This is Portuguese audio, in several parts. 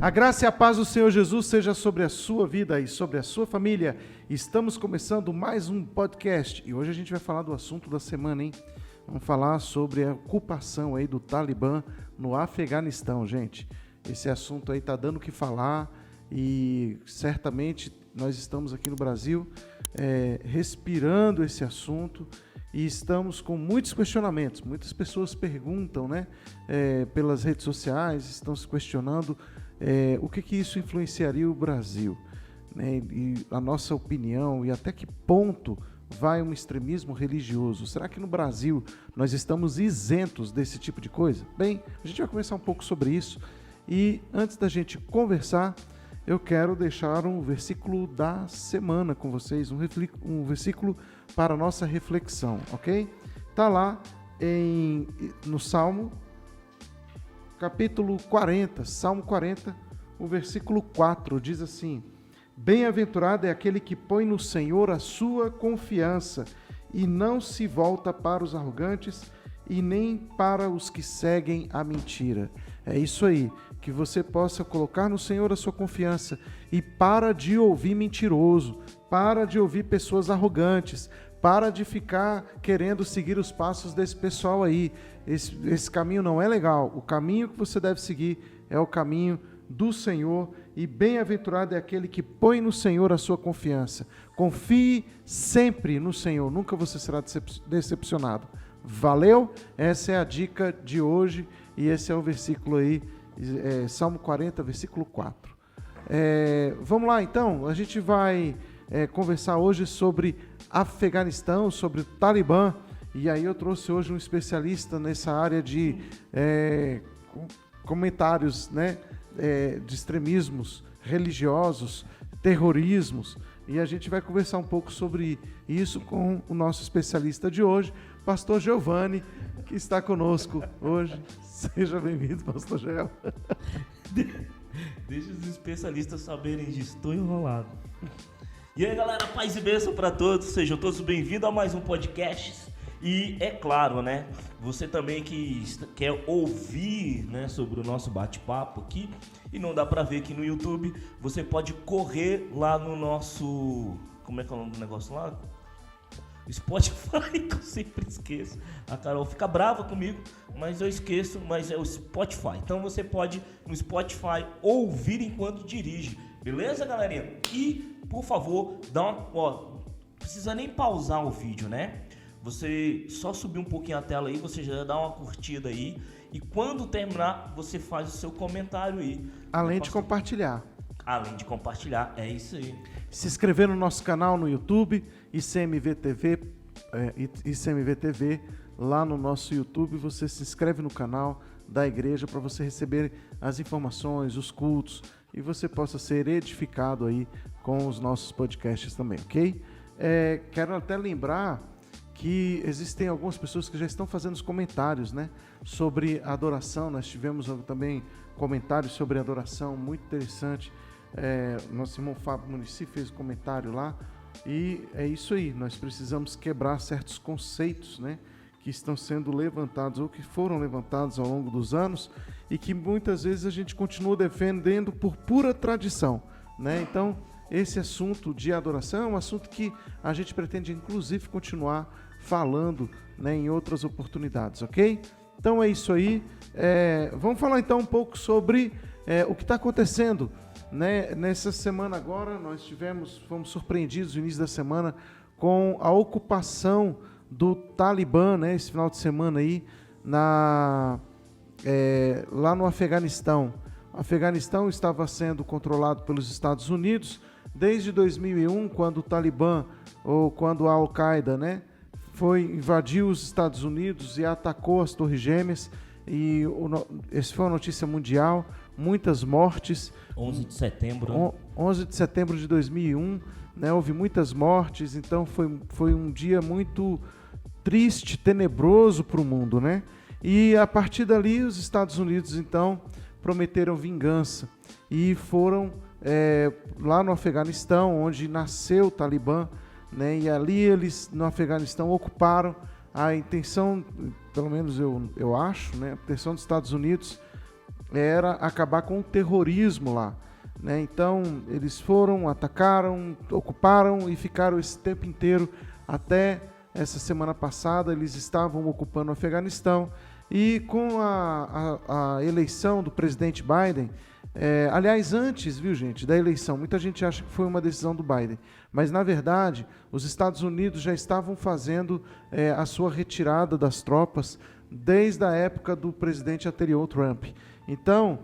A graça e a paz do Senhor Jesus seja sobre a sua vida e sobre a sua família. Estamos começando mais um podcast e hoje a gente vai falar do assunto da semana, hein? Vamos falar sobre a ocupação aí do Talibã no Afeganistão, gente. Esse assunto aí tá dando o que falar e certamente nós estamos aqui no Brasil respirando esse assunto e estamos com muitos questionamentos. Muitas pessoas perguntam, né, pelas redes sociais, estão se questionando o que isso influenciaria o Brasil, né, e a nossa opinião e até que ponto vai um extremismo religioso. Será que no Brasil nós estamos isentos desse tipo de coisa? Bem, a gente vai conversar um pouco sobre isso e antes da gente conversar, eu quero deixar um versículo da semana com vocês, um versículo para a nossa reflexão, ok? Está lá no Salmo, capítulo 40, Salmo 40, o versículo 4, diz assim: Bem-aventurado é aquele que põe no Senhor a sua confiança e não se volta para os arrogantes e nem para os que seguem a mentira. É isso aí, que você possa colocar no Senhor a sua confiança e para de ouvir mentiroso, para de ouvir pessoas arrogantes, para de ficar querendo seguir os passos desse pessoal aí. Esse caminho não é legal. O caminho que você deve seguir é o caminho do Senhor e bem-aventurado é aquele que põe no Senhor a sua confiança. Confie sempre no Senhor, nunca você será decepcionado. Valeu? Essa é a dica de hoje e esse é o versículo aí, Salmo 40, versículo 4. Vamos lá então, a gente vai conversar hoje sobre Afeganistão, sobre o Talibã, e aí eu trouxe hoje um especialista nessa área de comentários, né, de extremismos religiosos, terrorismos, e a gente vai conversar um pouco sobre isso com o nosso especialista de hoje, Pastor Giovanni, que está conosco hoje. Seja bem-vindo, Pastor Gel. Deixa os especialistas saberem disso, estou enrolado. E aí, galera, paz e bênção para todos, sejam todos bem-vindos a mais um podcast. E é claro, né, você também que quer ouvir, né, sobre o nosso bate-papo aqui e não dá para ver aqui no YouTube, você pode correr lá no nosso, como é que é o nome do negócio lá? Spotify, que eu sempre esqueço. A Carol fica brava comigo, mas eu esqueço, mas é o Spotify. Então você pode no Spotify ouvir enquanto dirige, beleza, galerinha? E, por favor, não precisa nem pausar o vídeo, né? Você só subir um pouquinho a tela aí, você já dá uma curtida aí. E quando terminar, você faz o seu comentário aí. Além de compartilhar. Além de compartilhar, é isso aí. Se inscrever no nosso canal no YouTube, ICMV TV, lá no nosso YouTube, você se inscreve no canal da igreja para você receber as informações, os cultos, e você possa ser edificado aí com os nossos podcasts também, ok? Quero até lembrar que existem algumas pessoas que já estão fazendo os comentários, né, sobre a adoração. Nós tivemos também comentários sobre a adoração, muito interessante. Nosso irmão Fábio Munici fez um comentário lá, e é isso aí, nós precisamos quebrar certos conceitos, né, que estão sendo levantados ou que foram levantados ao longo dos anos e que muitas vezes a gente continua defendendo por pura tradição, né? Então, esse assunto de adoração é um assunto que a gente pretende inclusive continuar falando, né, em outras oportunidades, ok? Então é isso aí, vamos falar então um pouco sobre o que está acontecendo, né? Nessa semana agora nós fomos surpreendidos no início da semana com a ocupação do Talibã, né? Esse final de semana aí lá no Afeganistão. O Afeganistão estava sendo controlado pelos Estados Unidos desde 2001, quando o Talibã ou quando a Al-Qaeda, né, invadiu os Estados Unidos e atacou as Torres Gêmeas. E essa foi uma notícia mundial, muitas mortes. 11 de setembro. 11 de setembro de 2001, né, houve muitas mortes, então foi um dia muito triste, tenebroso para o mundo, né? E a partir dali os Estados Unidos então prometeram vingança e foram lá no Afeganistão, onde nasceu o Talibã, né? E ali eles no Afeganistão ocuparam. A intenção, pelo menos eu acho, né, a intenção dos Estados Unidos era acabar com o terrorismo lá, né? Então, eles foram, atacaram, ocuparam e ficaram esse tempo inteiro. Até essa semana passada, eles estavam ocupando o Afeganistão. E com a eleição do presidente Biden, aliás, antes, viu, gente, da eleição, muita gente acha que foi uma decisão do Biden, mas, na verdade, os Estados Unidos já estavam fazendo a sua retirada das tropas desde a época do presidente anterior, Trump. Então,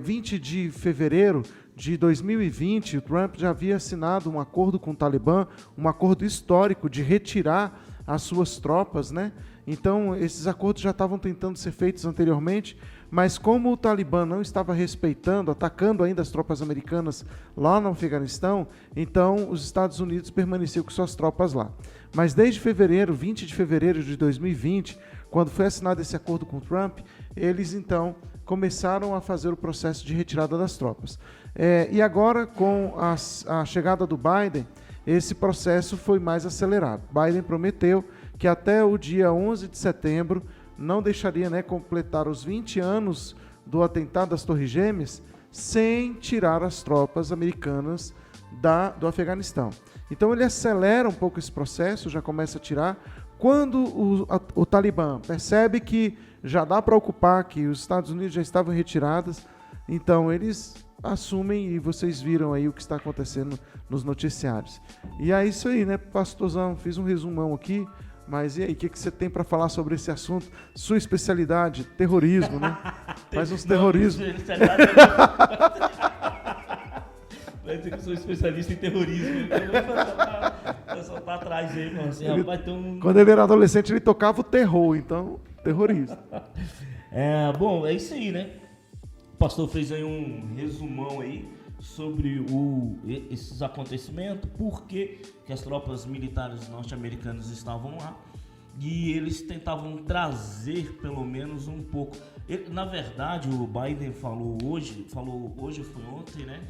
20 de fevereiro de 2020, o Trump já havia assinado um acordo com o Talibã, um acordo histórico de retirar as suas tropas, né? Então, esses acordos já estavam tentando ser feitos anteriormente, mas como o Talibã não estava respeitando, atacando ainda as tropas americanas lá no Afeganistão, então os Estados Unidos permaneciam com suas tropas lá. Mas desde fevereiro, 20 de fevereiro de 2020, quando foi assinado esse acordo com o Trump, eles então começaram a fazer o processo de retirada das tropas. E agora, com a chegada do Biden, esse processo foi mais acelerado. Biden prometeu que até o dia 11 de setembro não deixaria, né, completar os 20 anos do atentado das Torres Gêmeas sem tirar as tropas americanas do Afeganistão. Então ele acelera um pouco esse processo, já começa a tirar. Quando o Talibã percebe que já dá para ocupar, que os Estados Unidos já estavam retirados, então eles assumem, e vocês viram aí o que está acontecendo nos noticiários. E é isso aí, né, pastorzão? Fiz um resumão aqui, mas e aí, o que você tem para falar sobre esse assunto? Sua especialidade, terrorismo, né? Faz uns terrorismos. Vai dizer que eu sou especialista em terrorismo. Eu só tá atrás aí, mano. Assim, rapaz, Quando ele era adolescente, ele tocava o terror, então, terrorista. Bom, é isso aí, né? O pastor fez aí um resumão aí sobre esses acontecimentos, por que as tropas militares norte-americanas estavam lá, e eles tentavam trazer pelo menos um pouco. Na verdade, o Biden falou hoje foi ontem, né?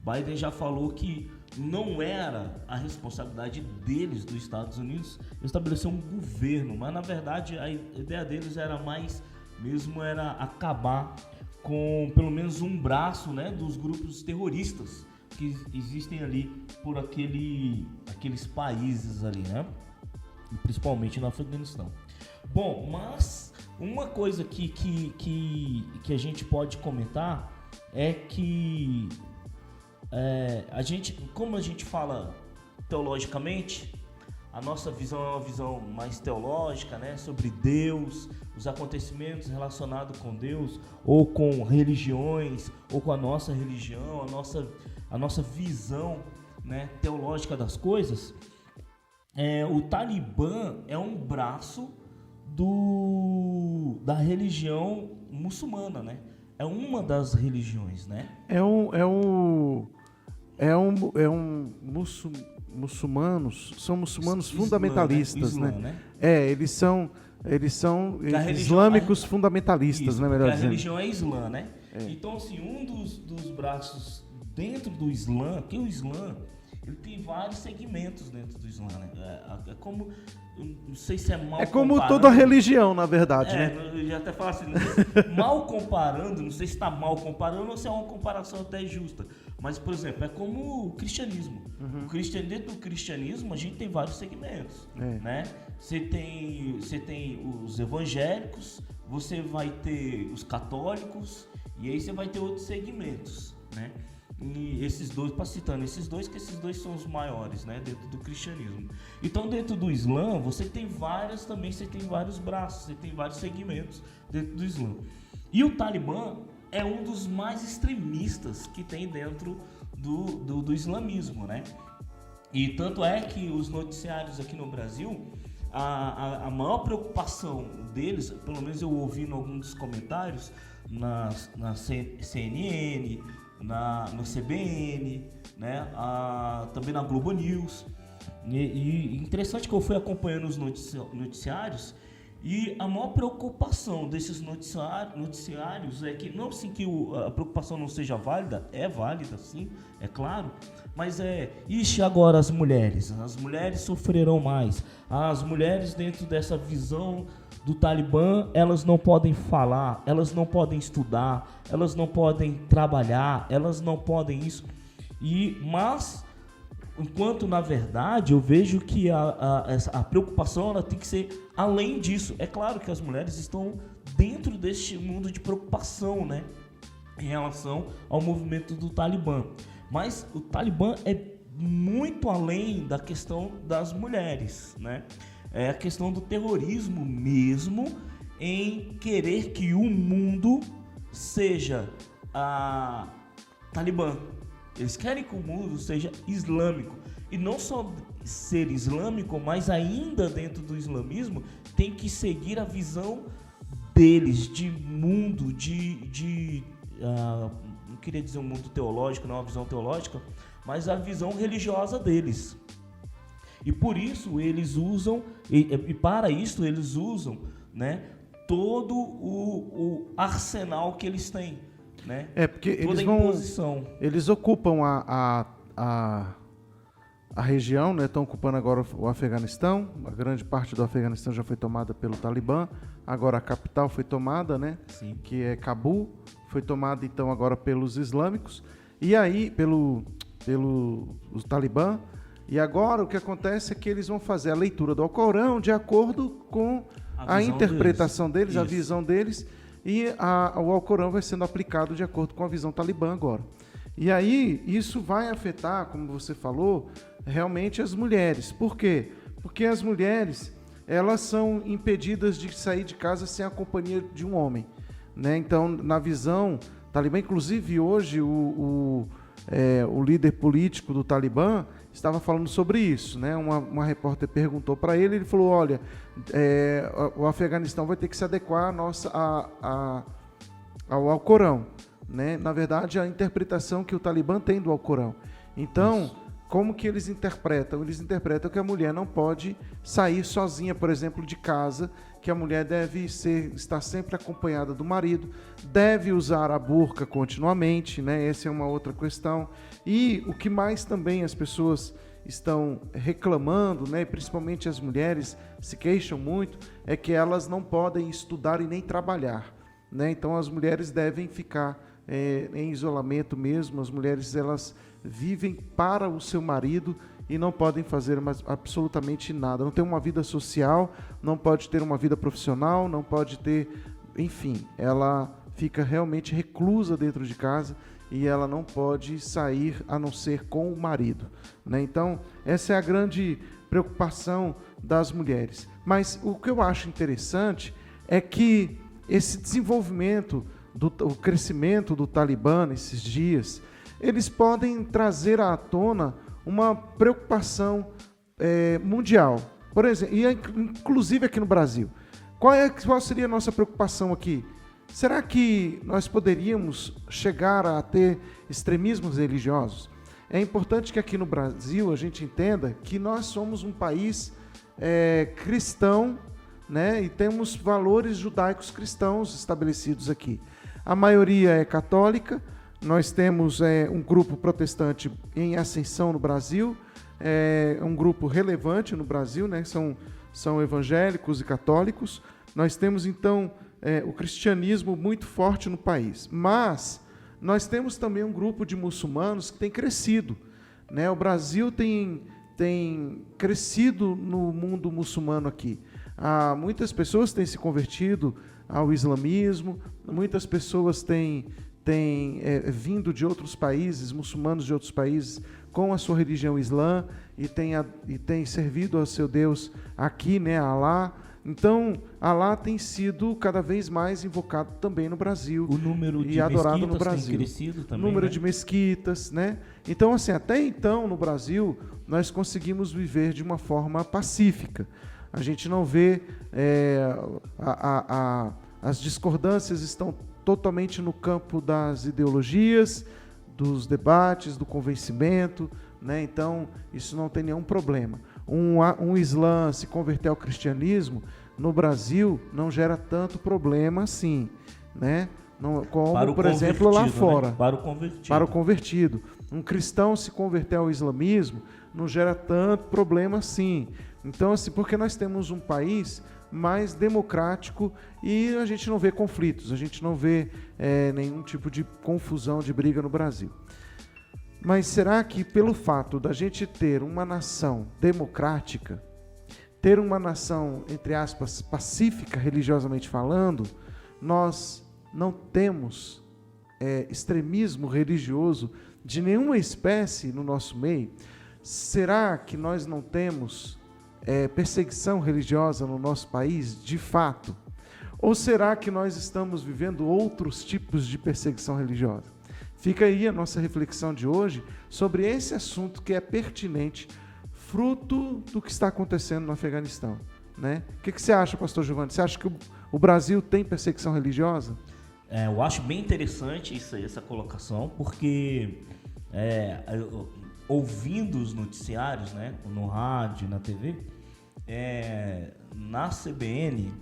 Biden já falou que não era a responsabilidade deles, dos Estados Unidos, estabelecer um governo, mas na verdade a ideia deles era mais mesmo era acabar com pelo menos um braço, né, dos grupos terroristas que existem ali por aqueles países ali, né, principalmente no Afeganistão. Bom, mas uma coisa que a gente pode comentar é que como a gente fala teologicamente, a nossa visão é uma visão mais teológica, né, sobre Deus, os acontecimentos relacionados com Deus, ou com religiões, ou com a nossa religião, a nossa visão, né, teológica das coisas. O Talibã é um braço da religião muçulmana, né? É uma das religiões, né? Muçulmanos, são muçulmanos fundamentalistas, Islã, né? Eles são islâmicos fundamentalistas, né, melhor dizendo. A religião é Islã, né? Então, assim, um dos braços dentro do Islã, que o Islã, ele tem vários segmentos dentro do Islã, né? É como, não sei se é mal comparando. É como toda religião, na verdade, né? Eu já até falo assim, mal comparando, não sei se está mal comparando ou se é uma comparação até justa. Mas, por exemplo, é como o cristianismo. Uhum. Dentro do cristianismo, a gente tem vários segmentos, né? Você tem os evangélicos, você vai ter os católicos, e aí você vai ter outros segmentos, né? E esses dois, citando esses dois, que esses dois são os maiores, né, dentro do cristianismo. Então, dentro do Islã, você tem vários braços, você tem vários segmentos dentro do Islã. E o Talibã é um dos mais extremistas que tem dentro do islamismo, né? E tanto é que os noticiários aqui no Brasil, a maior preocupação deles, pelo menos eu ouvi em alguns dos comentários, na CNN, no CBN, né? Também na Globo News. E interessante que eu fui acompanhando os noticiários, e a maior preocupação desses noticiários é que, não assim que a preocupação não seja válida, é válida sim, é claro, mas agora as mulheres sofrerão mais, as mulheres dentro dessa visão do Talibã, elas não podem falar, elas não podem estudar, elas não podem trabalhar, elas não podem isso. Mas, enquanto na verdade eu vejo que a preocupação ela tem que ser além disso. É claro que as mulheres estão dentro deste mundo de preocupação, né, em relação ao movimento do Talibã. Mas o Talibã é muito além da questão das mulheres, né? É a questão do terrorismo mesmo, em querer que o mundo seja Talibã. Eles querem que o mundo seja islâmico. E não só ser islâmico, mas ainda dentro do islamismo tem que seguir a visão deles de mundo, não queria dizer um mundo teológico, não uma visão teológica, mas a visão religiosa deles. E por isso eles usam, e para isso eles usam, né, todo o arsenal que eles têm, né? Porque toda eles ocupam a região, né? Estão ocupando agora o Afeganistão. A grande parte do Afeganistão já foi tomada pelo Talibã. Agora a capital foi tomada, né? Sim. Que é Cabul, foi tomada então agora pelos islâmicos e aí pelo Talibã. E agora o que acontece é que eles vão fazer a leitura do Alcorão de acordo com a interpretação deles, a visão deles, e o Alcorão vai sendo aplicado de acordo com a visão talibã agora. E aí isso vai afetar, como você falou, realmente as mulheres. Por quê? Porque as mulheres, elas são impedidas de sair de casa sem a companhia de um homem, né? Então, na visão talibã, inclusive hoje o líder político do Talibã estava falando sobre isso, né? Uma repórter perguntou para ele, ele falou, olha, o Afeganistão vai ter que se adequar ao Alcorão, né? Na verdade, a interpretação que o Talibã tem do Alcorão. Então, como que eles interpretam? Eles interpretam que a mulher não pode sair sozinha, por exemplo, de casa, que a mulher deve estar sempre acompanhada do marido, deve usar a burca continuamente, né? Essa é uma outra questão. E o que mais também as pessoas estão reclamando, né? Principalmente as mulheres se queixam muito, é que elas não podem estudar e nem trabalhar, né? Então as mulheres devem ficar em isolamento mesmo. As mulheres, elas vivem para o seu marido e não podem fazer absolutamente nada. Não tem uma vida social, não pode ter uma vida profissional, não pode ter... Enfim, ela fica realmente reclusa dentro de casa e ela não pode sair a não ser com o marido, né? Então, essa é a grande preocupação das mulheres. Mas o que eu acho interessante é que esse desenvolvimento, o crescimento do Talibã nesses dias, eles podem trazer à tona uma preocupação mundial. Por exemplo, e inclusive aqui no Brasil. Qual seria a nossa preocupação aqui? Será que nós poderíamos chegar a ter extremismos religiosos? É importante que aqui no Brasil a gente entenda que nós somos um país cristão, né? E temos valores judaicos cristãos estabelecidos aqui. A maioria é católica. Nós temos um grupo protestante em ascensão no Brasil, um grupo relevante no Brasil, né? São evangélicos e católicos. Nós temos, então, o cristianismo muito forte no país. Mas nós temos também um grupo de muçulmanos que tem crescido, né? O Brasil tem crescido no mundo muçulmano aqui. Muitas pessoas têm se convertido ao islamismo, muitas pessoas têm vindo de outros países, muçulmanos de outros países, com a sua religião islã, e tem servido ao seu Deus aqui, né, Alá. Então, Alá tem sido cada vez mais invocado também no Brasil. O número de adorado no mesquitas Brasil. tem crescido também, o número, né? de mesquitas, né? Então, assim, até então, no Brasil, nós conseguimos viver de uma forma pacífica. A gente não vê... as discordâncias estão totalmente no campo das ideologias, dos debates, do convencimento, né? Então, isso não tem nenhum problema. Um islã se converter ao cristianismo, no Brasil, não gera tanto problema assim, né? Como, por exemplo, lá fora. Né? Para o convertido. Um cristão se converter ao islamismo não gera tanto problema assim. Então, assim, porque nós temos um país mais democrático e a gente não vê conflitos, a gente não vê nenhum tipo de confusão, de briga no Brasil. Mas será que pelo fato da gente ter uma nação democrática, ter uma nação, entre aspas, pacífica, religiosamente falando, nós não temos extremismo religioso de nenhuma espécie no nosso meio? Será que nós não temos perseguição religiosa no nosso país, de fato? Ou será que nós estamos vivendo outros tipos de perseguição religiosa? Fica aí a nossa reflexão de hoje sobre esse assunto que é pertinente, fruto do que está acontecendo no Afeganistão, né? O que você acha, pastor Giovanni? Você acha que o Brasil tem perseguição religiosa? Eu acho bem interessante essa colocação, porque ouvindo os noticiários, né, no rádio, na TV, na CBN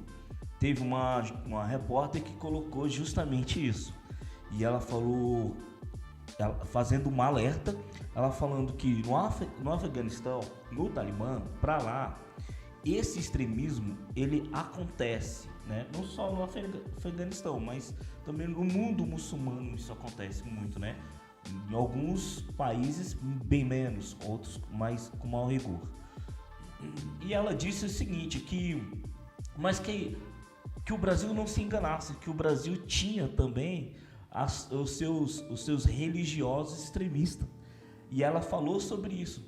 teve uma repórter que colocou justamente isso. E ela falou, fazendo um alerta, ela falando que no Afeganistão, no Talibã, para lá, esse extremismo, ele acontece, né? Não só no Afeganistão, mas também no mundo muçulmano isso acontece muito, né? Em alguns países bem menos, outros mais com maior rigor. E ela disse o seguinte, que o Brasil não se enganasse, que o Brasil tinha também os seus religiosos extremistas. E ela falou sobre isso.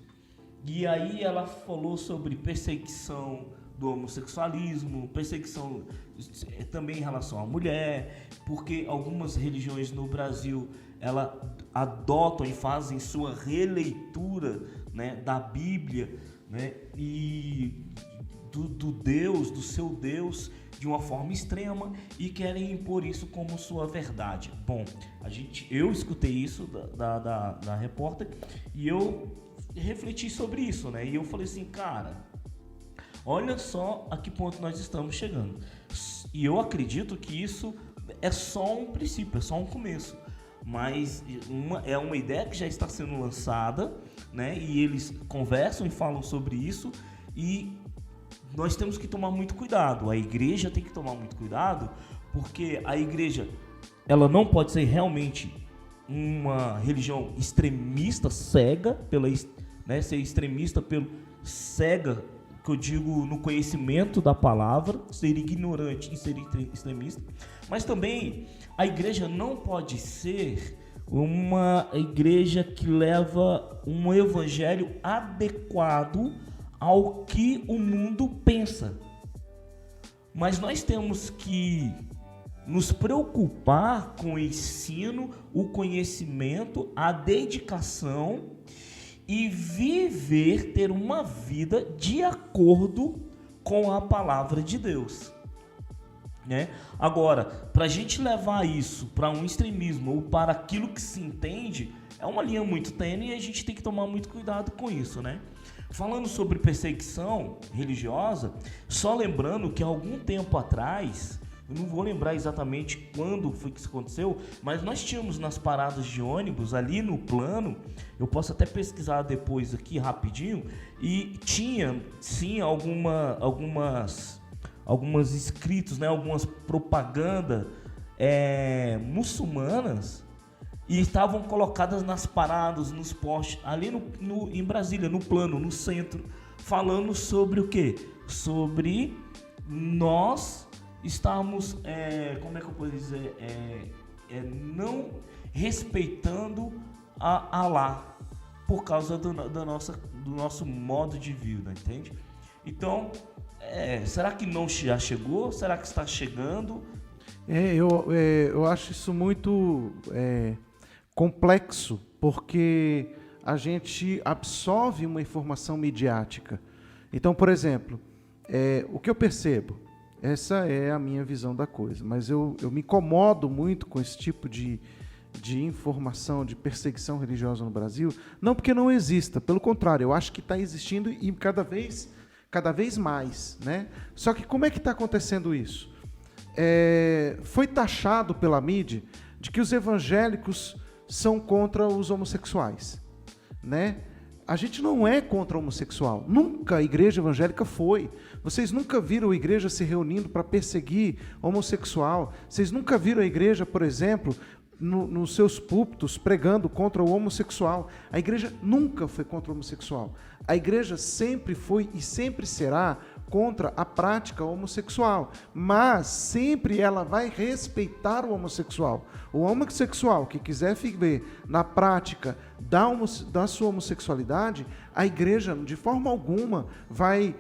E aí ela falou sobre perseguição do homossexualismo, perseguição também em relação à mulher, porque algumas religiões no Brasil ela adotam e fazem sua releitura, né, da Bíblia, né, e do seu Deus de uma forma extrema e querem impor isso como sua verdade. Bom, eu escutei isso da repórter e eu refleti sobre isso, né? E eu falei assim, cara, olha só a que ponto nós estamos chegando. E eu acredito que isso é só um princípio, é só um começo. Mas é uma ideia que já está sendo lançada, né? E eles conversam e falam sobre isso e nós temos que tomar muito cuidado. A igreja tem que tomar muito cuidado, porque a igreja ela não pode ser realmente uma religião extremista, cega, ser extremista cega, que eu digo no conhecimento da palavra, ser ignorante e ser extremista. Mas também a igreja não pode ser uma igreja que leva um evangelho adequado ao que o mundo pensa. Mas nós temos que nos preocupar com o ensino, o conhecimento, a dedicação e ter uma vida de acordo com a palavra de Deus, né? Agora, para a gente levar isso para um extremismo ou para aquilo que se entende, é uma linha muito tênue e a gente tem que tomar muito cuidado com isso, né? Falando sobre perseguição religiosa, só lembrando que há algum tempo atrás, eu não vou lembrar exatamente quando foi que isso aconteceu, mas nós tínhamos nas paradas de ônibus, ali no plano, eu posso até pesquisar depois aqui rapidinho, e tinha sim algumas escritos, né, algumas propagandas muçulmanas, e estavam colocadas nas paradas, nos postes, ali em Brasília, no plano, no centro, falando sobre o quê? Sobre nós estamos, como é que eu posso dizer, não respeitando a Alá, por causa do nosso modo de vida, entende? Então, será que não já chegou? Será que está chegando? Eu acho isso muito complexo, porque a gente absorve uma informação midiática. Então, por exemplo, o que eu percebo, essa é a minha visão da coisa, mas eu me incomodo muito com esse tipo de informação, de perseguição religiosa no Brasil, não porque não exista, pelo contrário, eu acho que está existindo e cada vez mais, né? Só que como é que está acontecendo isso? Foi taxado pela mídia de que os evangélicos são contra os homossexuais, né? a gente não é contra o homossexual. Nunca a igreja evangélica foi. Vocês nunca viram a igreja se reunindo para perseguir homossexual. Vocês nunca viram a igreja, por exemplo, nos seus púlpitos pregando contra o homossexual. A igreja nunca foi contra o homossexual. A igreja sempre foi e sempre será contra a prática homossexual, mas sempre ela vai respeitar o homossexual. O homossexual que quiser viver na prática da sua homossexualidade, a igreja de forma alguma vai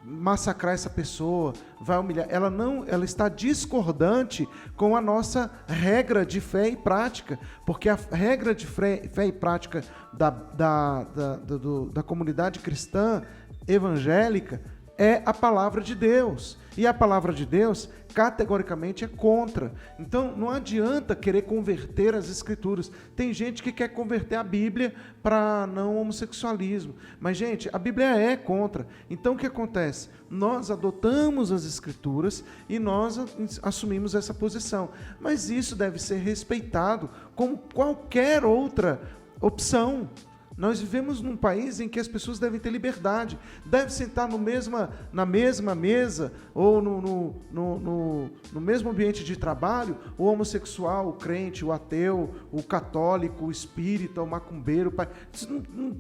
massacrar essa pessoa, vai humilhar. Ela está discordante com a nossa regra de fé e prática, porque a regra de fé e prática da comunidade cristã evangélica é a palavra de Deus. E a palavra de Deus, categoricamente, é contra. Então, não adianta querer converter as Escrituras. Tem gente que quer converter a Bíblia para não homossexualismo. Mas, gente, a Bíblia é contra. Então, o que acontece? Nós adotamos as Escrituras e nós assumimos essa posição. Mas isso deve ser respeitado como qualquer outra opção. Nós vivemos num país em que as pessoas devem ter liberdade, devem sentar na mesma mesa ou no mesmo ambiente de trabalho, o homossexual, o crente, o ateu, o católico, o espírita, o macumbeiro. Isso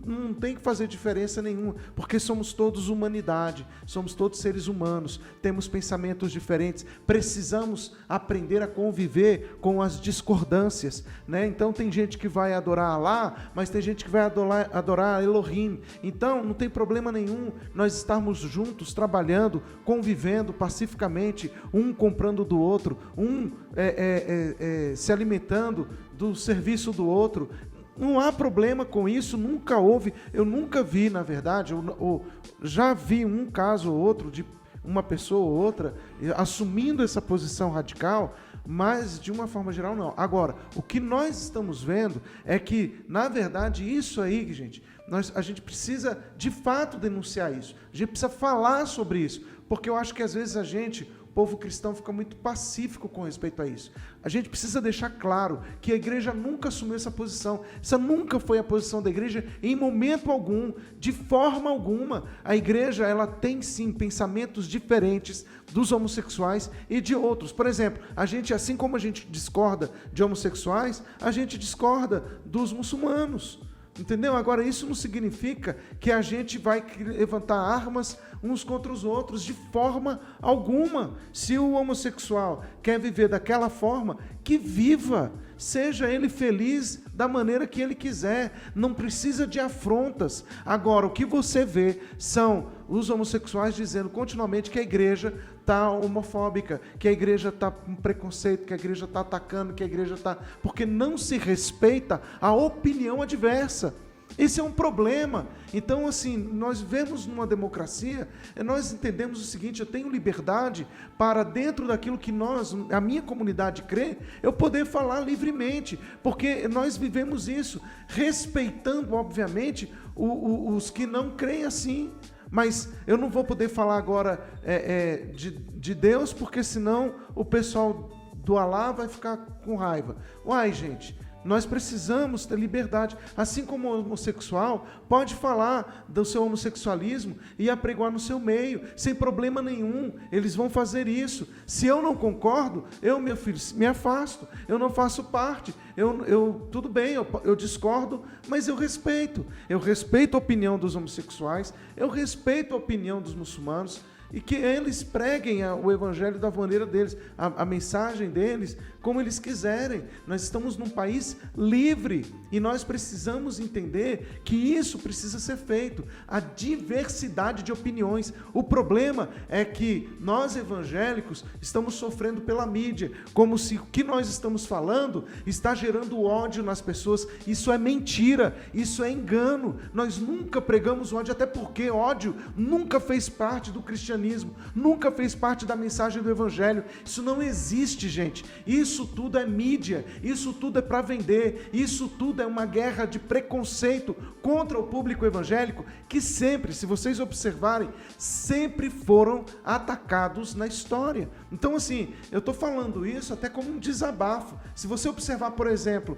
não tem que fazer diferença nenhuma, porque somos todos humanidade, somos todos seres humanos, temos pensamentos diferentes, precisamos aprender a conviver com as discordâncias, né? Então tem gente que vai adorar Alá, mas tem gente que vai adorar Elohim. Então não tem problema nenhum nós estarmos juntos, trabalhando, convivendo pacificamente, um comprando do outro, se alimentando do serviço do outro. Não há problema com isso, nunca houve. Eu nunca vi, na verdade, já vi um caso ou outro de uma pessoa ou outra assumindo essa posição radical, mas de uma forma geral não. Agora, o que nós estamos vendo é que, na verdade, isso aí, gente, a gente precisa de fato denunciar isso. A gente precisa falar sobre isso, porque eu acho que às vezes o povo cristão fica muito pacífico com respeito a isso. A gente precisa deixar claro que a igreja nunca assumiu essa posição. Essa nunca foi a posição da igreja em momento algum, de forma alguma. A igreja, ela tem sim pensamentos diferentes dos homossexuais e de outros. Por exemplo, assim como a gente discorda de homossexuais, a gente discorda dos muçulmanos. Entendeu? Agora, isso não significa que a gente vai levantar armas uns contra os outros, de forma alguma. Se o homossexual quer viver daquela forma, que viva, seja ele feliz da maneira que ele quiser, não precisa de afrontas. Agora, o que você vê são os homossexuais dizendo continuamente que a igreja está homofóbica, que a igreja está com preconceito, que a igreja está atacando, que a igreja está... Porque não se respeita a opinião adversa. Esse é um problema. Então, assim, nós vivemos numa democracia, nós entendemos o seguinte: eu tenho liberdade para, dentro daquilo que a minha comunidade crê, eu poder falar livremente, porque nós vivemos isso, respeitando, obviamente, os que não creem assim. Mas eu não vou poder falar agora de Deus, porque senão o pessoal do Alá vai ficar com raiva. Uai, gente, nós precisamos ter liberdade. Assim como o homossexual pode falar do seu homossexualismo e apregoar no seu meio, sem problema nenhum. Eles vão fazer isso. Se eu não concordo, meu filho, me afasto. Eu não faço parte. Tudo bem, eu discordo, mas eu respeito. Eu respeito a opinião dos homossexuais, eu respeito a opinião dos muçulmanos, e que eles preguem o evangelho da maneira deles, a mensagem deles, como eles quiserem. Nós estamos num país livre e nós precisamos entender que isso precisa ser feito. A diversidade de opiniões. O problema é que nós evangélicos estamos sofrendo pela mídia, como se o que nós estamos falando está gerando ódio nas pessoas. Isso é mentira, isso é engano. Nós nunca pregamos ódio, até porque ódio nunca fez parte do cristianismo, nunca fez parte da mensagem do evangelho. Isso não existe, gente. Isso tudo é mídia, isso tudo é para vender, isso tudo é uma guerra de preconceito contra o público evangélico, que sempre, se vocês observarem, sempre foram atacados na história. Então, assim, eu estou falando isso até como um desabafo. Se você observar, por exemplo,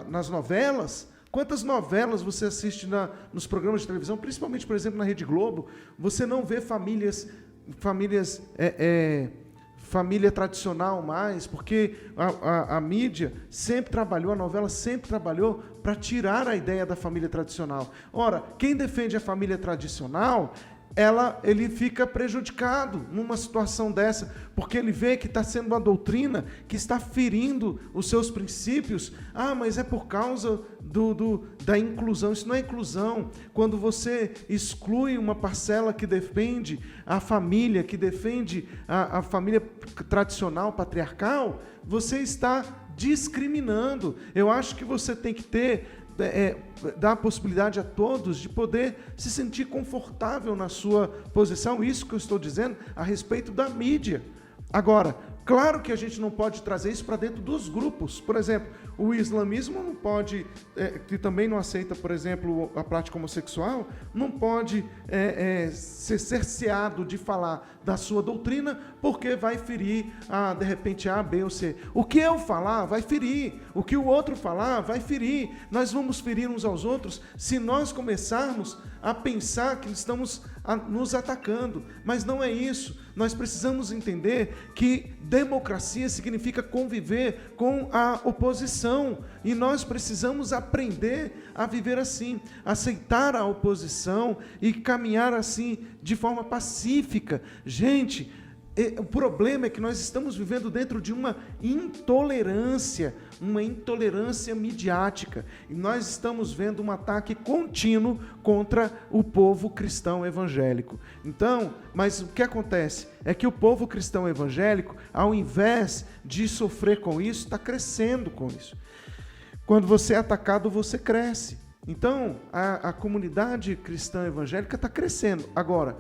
nas novelas. Quantas novelas você assiste nos programas de televisão, principalmente, por exemplo, na Rede Globo, você não vê família tradicional mais, porque a mídia sempre trabalhou, a novela sempre trabalhou para tirar a ideia da família tradicional. Ora, quem defende a família tradicional, ele fica prejudicado numa situação dessa, porque ele vê que está sendo uma doutrina que está ferindo os seus princípios. Mas é por causa da inclusão. Isso não é inclusão. Quando você exclui uma parcela que defende a família, que defende a família tradicional, patriarcal, você está discriminando. Eu acho que você tem que dar a possibilidade a todos de poder se sentir confortável na sua posição. Isso que eu estou dizendo a respeito da mídia. Agora, claro que a gente não pode trazer isso para dentro dos grupos. Por exemplo, o islamismo não pode, que também não aceita, por exemplo, a prática homossexual, não pode ser cerceado de falar da sua doutrina, porque vai ferir, de repente, A, B ou C. O que eu falar vai ferir, o que o outro falar vai ferir. Nós vamos ferir uns aos outros se nós começarmos a pensar que estamos nos atacando. Mas não é isso. Nós precisamos entender que democracia significa conviver com a oposição. E nós precisamos aprender a viver assim, aceitar a oposição e caminhar assim de forma pacífica. Gente, o problema é que nós estamos vivendo dentro de uma intolerância midiática. E nós estamos vendo um ataque contínuo contra o povo cristão evangélico. Então, mas o que acontece é que o povo cristão evangélico, ao invés de sofrer com isso, está crescendo com isso. Quando você é atacado, você cresce. Então, a comunidade cristã evangélica está crescendo. Agora,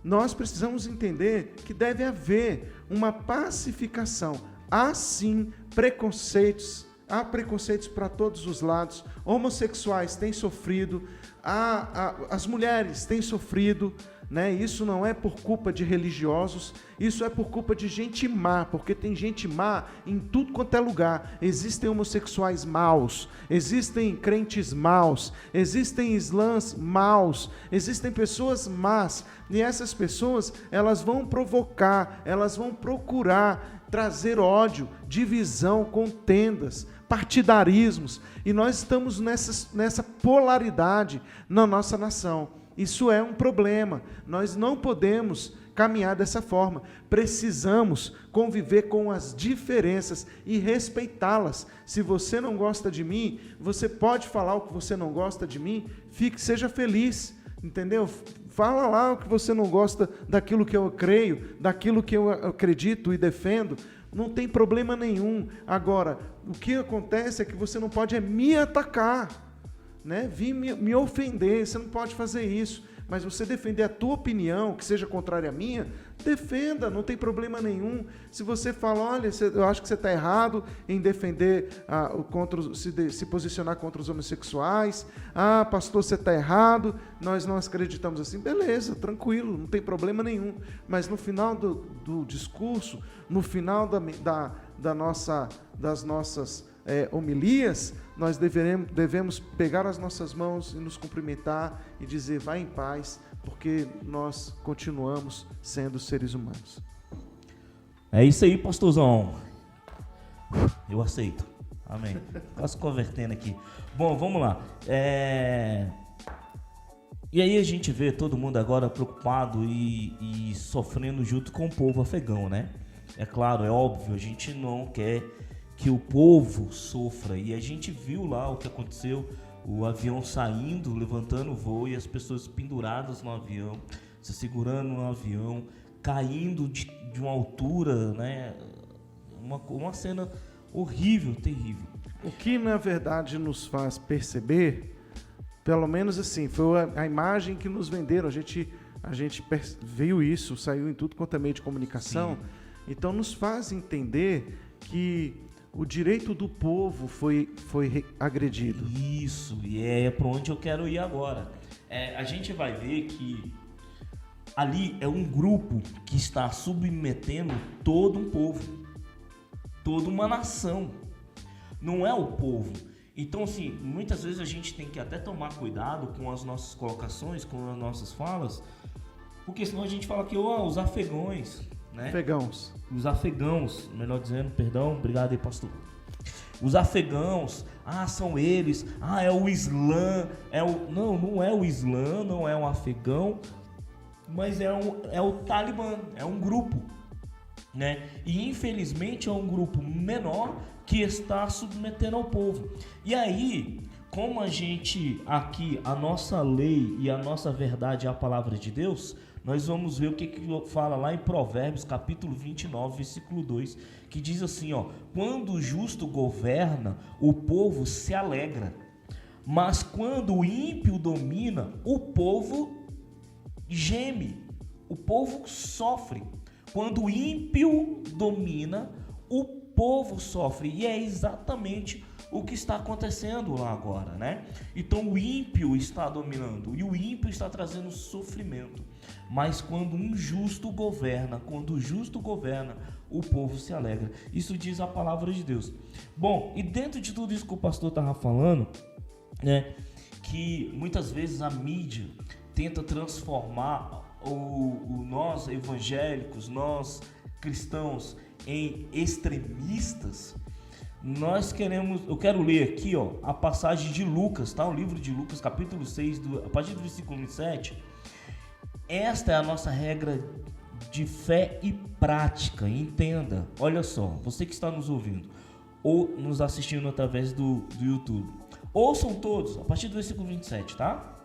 nós precisamos entender que deve haver uma pacificação. Há sim preconceitos, há preconceitos para todos os lados. Homossexuais têm sofrido, as mulheres têm sofrido, né? Isso não é por culpa de religiosos, isso é por culpa de gente má, porque tem gente má em tudo quanto é lugar. Existem homossexuais maus, existem crentes maus, existem islãs maus, existem pessoas más, e essas pessoas, elas vão provocar, elas vão procurar trazer ódio, divisão, contendas, partidarismos, e nós estamos nessa polaridade na nossa nação. Isso é um problema. Nós não podemos caminhar dessa forma. Precisamos conviver com as diferenças e respeitá-las. Se você não gosta de mim, você pode falar o que você não gosta de mim, seja feliz, entendeu? Fala lá o que você não gosta daquilo que eu creio, daquilo que eu acredito e defendo. Não tem problema nenhum. Agora, o que acontece é que você não pode me atacar, né? Vir me ofender, você não pode fazer isso. Mas você defender a tua opinião, que seja contrária à minha, defenda, não tem problema nenhum. Se você fala, olha, eu acho que você está errado em defender, se posicionar contra os homossexuais, pastor, você está errado, nós não acreditamos assim, beleza, tranquilo, não tem problema nenhum. Mas no final do discurso, no final das nossas homilias, nós devemos pegar as nossas mãos e nos cumprimentar e dizer, vai em paz, porque nós continuamos sendo seres humanos. É isso aí, pastorzão. Eu aceito. Amém. Quase convertendo aqui. Bom, vamos lá. E aí a gente vê todo mundo agora preocupado e sofrendo junto com o povo afegão, né? É claro, é óbvio, a gente não quer que o povo sofra, e a gente viu lá o que aconteceu, o avião saindo, levantando o voo, e as pessoas penduradas no avião, se segurando no avião, caindo de uma altura, né? Uma cena horrível, terrível. O que na verdade nos faz perceber, pelo menos assim, foi a imagem que nos venderam, a gente viu isso, saiu em tudo quanto é meio de comunicação. Sim. Então nos faz entender que o direito do povo foi agredido. Isso, e é para onde eu quero ir agora. A gente vai ver que ali é um grupo que está submetendo todo um povo, toda uma nação. não é o povo. Então, assim, muitas vezes a gente tem que até tomar cuidado com as nossas colocações, com as nossas falas, porque senão a gente fala que os afegãos, né? Os afegãos, melhor dizendo, perdão, obrigado aí, pastor. Os afegãos, são eles, é o Islã, não é o Islã, não é um afegão, mas é o Talibã, é um grupo, né? E infelizmente é um grupo menor que está submetendo ao povo. E aí, como a gente aqui, a nossa lei e a nossa verdade é a palavra de Deus, nós vamos ver o que fala lá em Provérbios, capítulo 29, versículo 2, que diz assim, quando o justo governa, o povo se alegra, mas quando o ímpio domina, o povo geme, o povo sofre. Quando o ímpio domina, o povo sofre, e é exatamente o que está acontecendo lá agora, né? Então o ímpio está dominando, e o ímpio está trazendo sofrimento, mas quando um justo governa, o povo se alegra. Isso diz a palavra de Deus. Bom, e dentro de tudo isso que o pastor estava falando, né, que muitas vezes a mídia tenta transformar nós evangélicos, nós cristãos, em extremistas. Eu quero ler aqui, a passagem de Lucas, tá? O livro de Lucas, capítulo 6, a partir do versículo 27. Esta é a nossa regra de fé e prática, entenda. Olha só, você que está nos ouvindo ou nos assistindo através do YouTube, ouçam todos, a partir do versículo 27, tá?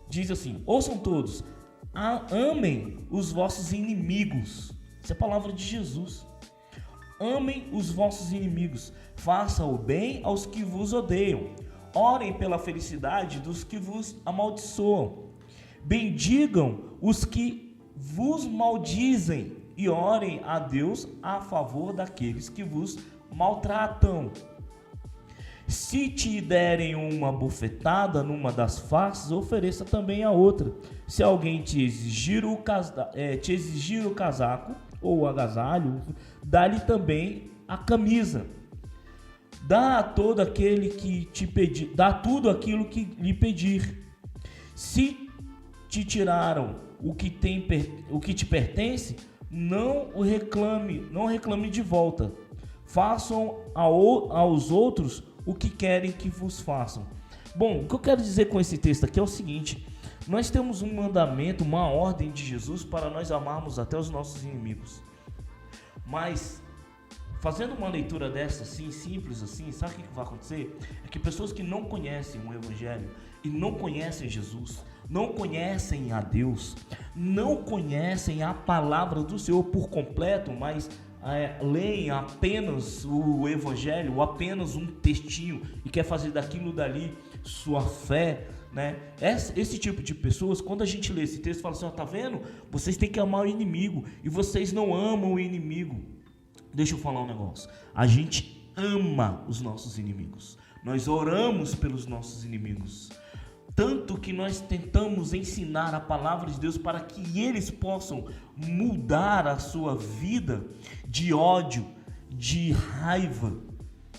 Diz assim: ouçam todos, amem os vossos inimigos. Essa é a palavra de Jesus. Amem os vossos inimigos, façam o bem aos que vos odeiam, orem pela felicidade dos que vos amaldiçoam, bendigam os que vos maldizem e orem a Deus a favor daqueles que vos maltratam. Se te derem uma bofetada numa das faces, ofereça também a outra. Se alguém te exigir o casaco ou o agasalho, dá-lhe também a camisa. Dá todo aquele que te pedir, dá tudo aquilo que lhe pedir. Se te tiraram o que te pertence, não reclame de volta. Façam aos outros o que querem que vos façam. Bom, o que eu quero dizer com esse texto aqui é o seguinte: nós temos um mandamento, uma ordem de Jesus para nós amarmos até os nossos inimigos. Mas, fazendo uma leitura dessa assim, simples assim, sabe o que vai acontecer? É que pessoas que não conhecem o Evangelho e não conhecem Jesus, não conhecem a Deus, não conhecem a palavra do Senhor por completo, mas leem apenas o Evangelho, ou apenas um textinho, e quer fazer daquilo dali sua fé, né? Esse tipo de pessoas, quando a gente lê esse texto, fala assim: tá vendo? Vocês têm que amar o inimigo, e vocês não amam o inimigo. Deixa eu falar um negócio: a gente ama os nossos inimigos, nós oramos pelos nossos inimigos, tanto que nós tentamos ensinar a palavra de Deus para que eles possam mudar a sua vida de ódio, de raiva,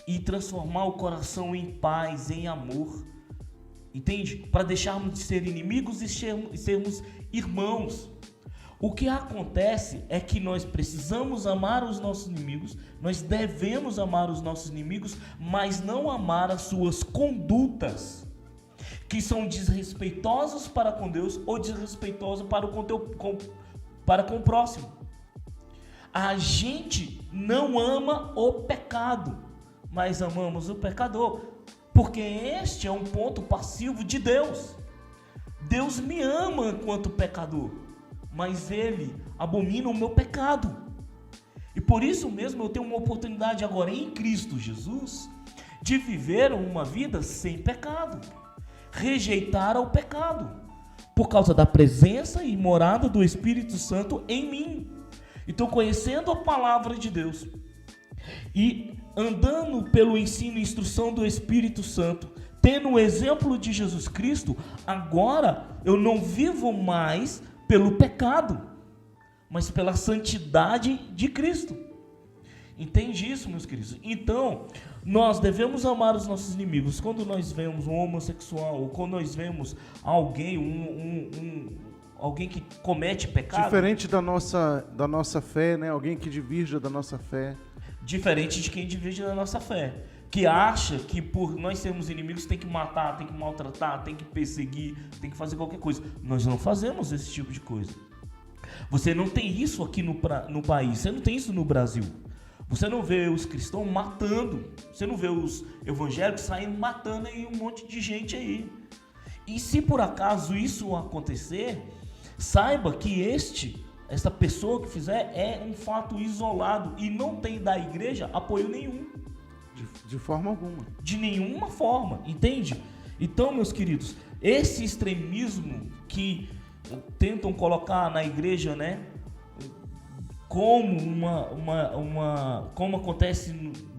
e transformar o coração em paz, em amor. Entende? Para deixarmos de ser inimigos e sermos irmãos. O que acontece é que nós precisamos amar os nossos inimigos, nós devemos amar os nossos inimigos, mas não amar as suas condutas, que são desrespeitosas para com Deus ou desrespeitosas para com o próximo. A gente não ama o pecado, mas amamos o pecador, porque este é um ponto passivo de Deus. Deus me ama enquanto pecador, mas Ele abomina o meu pecado. E por isso mesmo eu tenho uma oportunidade agora em Cristo Jesus de viver uma vida sem pecado, rejeitar o pecado, por causa da presença e morada do Espírito Santo em mim. Então, conhecendo a palavra de Deus e andando pelo ensino e instrução do Espírito Santo, tendo o exemplo de Jesus Cristo, agora eu não vivo mais pelo pecado, mas pela santidade de Cristo. Entende isso, meus queridos? Então, nós devemos amar os nossos inimigos. Quando nós vemos um homossexual, ou quando nós vemos alguém, alguém que comete pecado... Diferente da nossa fé, né? Alguém que divirja da nossa fé. Diferente de quem divirge da nossa fé. Que acha que por nós sermos inimigos tem que matar, tem que maltratar, tem que perseguir, tem que fazer qualquer coisa. Nós não fazemos esse tipo de coisa. Você não tem isso aqui no país, você não tem isso no Brasil. Você não vê os cristãos matando, você não vê os evangélicos saindo matando aí um monte de gente aí. E se por acaso isso acontecer, saiba que essa pessoa que fizer é um fato isolado e não tem da igreja apoio nenhum. De forma alguma. De nenhuma forma, entende? Então, meus queridos, esse extremismo que tentam colocar na igreja, né, como como acontece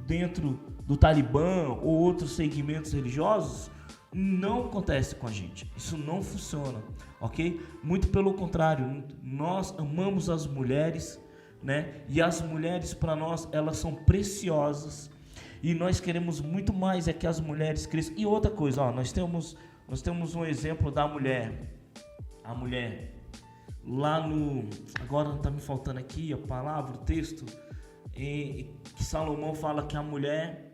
dentro do Talibã ou outros segmentos religiosos, não acontece com a gente. Isso não funciona, ok? Muito pelo contrário, nós amamos as mulheres, né? E as mulheres para nós, elas são preciosas e nós queremos muito mais que as mulheres cresçam. E outra coisa, ó, nós temos um exemplo da mulher. A mulher lá agora não está me faltando aqui a palavra, o texto, que Salomão fala que a mulher,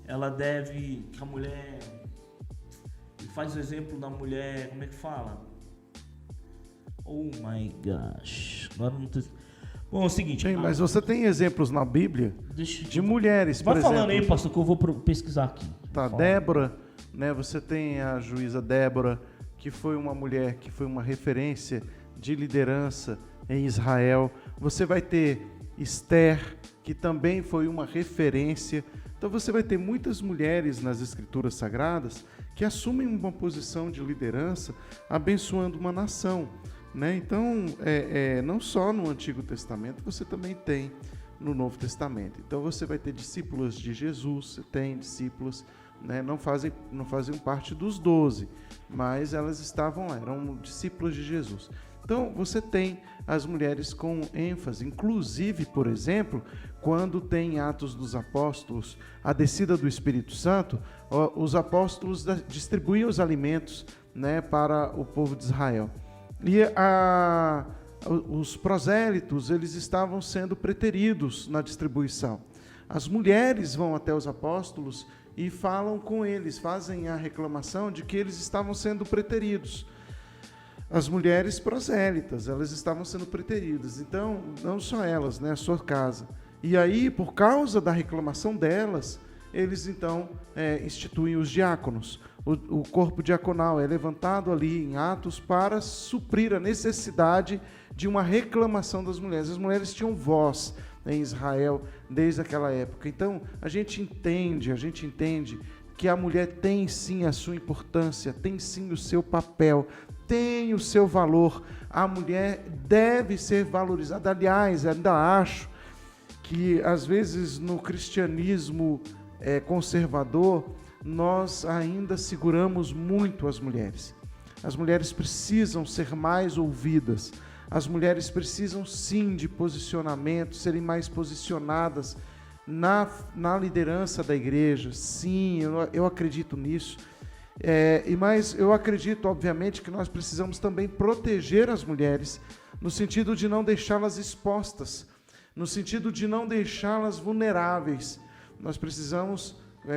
ele faz o exemplo da mulher, como é que fala? Oh my gosh, agora não tô... Bom, é o seguinte... Sim, mas você tem exemplos na Bíblia de mulheres, por exemplo... Vai falando aí, pastor, que eu vou pesquisar aqui. Tá, Débora, né, você tem a juíza Débora, que foi uma mulher, que foi uma referência de liderança em Israel. Você vai ter Esther, que também foi uma referência. Então você vai ter muitas mulheres nas Escrituras Sagradas que assumem uma posição de liderança, abençoando uma nação, né? Então, não só no Antigo Testamento, você também tem no Novo Testamento. Então você vai ter discípulas de Jesus, você tem discípulas, né, não faziam parte dos 12, mas elas estavam lá, eram discípulos de Jesus. Então, você tem as mulheres com ênfase, inclusive, por exemplo, quando tem em Atos dos Apóstolos a descida do Espírito Santo, os apóstolos distribuíam os alimentos, né, para o povo de Israel. E os prosélitos, eles estavam sendo preteridos na distribuição. As mulheres vão até os apóstolos e falam com eles, fazem a reclamação de que eles estavam sendo preteridos. As mulheres prosélitas, elas estavam sendo preteridas. Então, não só elas, né, a sua casa. E aí, por causa da reclamação delas, eles então instituem os diáconos. O corpo diaconal é levantado ali em Atos para suprir a necessidade de uma reclamação das mulheres. As mulheres tinham voz em Israel desde aquela época. Então, a gente entende que a mulher tem sim a sua importância, tem sim o seu papel, tem o seu valor. A mulher deve ser valorizada. Aliás, ainda acho que às vezes no cristianismo conservador, nós ainda seguramos muito as mulheres. As mulheres precisam ser mais ouvidas. As mulheres precisam sim de posicionamento, serem mais posicionadas na liderança da igreja. Sim, eu acredito nisso. Mas eu acredito, obviamente, que nós precisamos também proteger as mulheres, no sentido de não deixá-las expostas, no sentido de não deixá-las vulneráveis. Nós precisamos,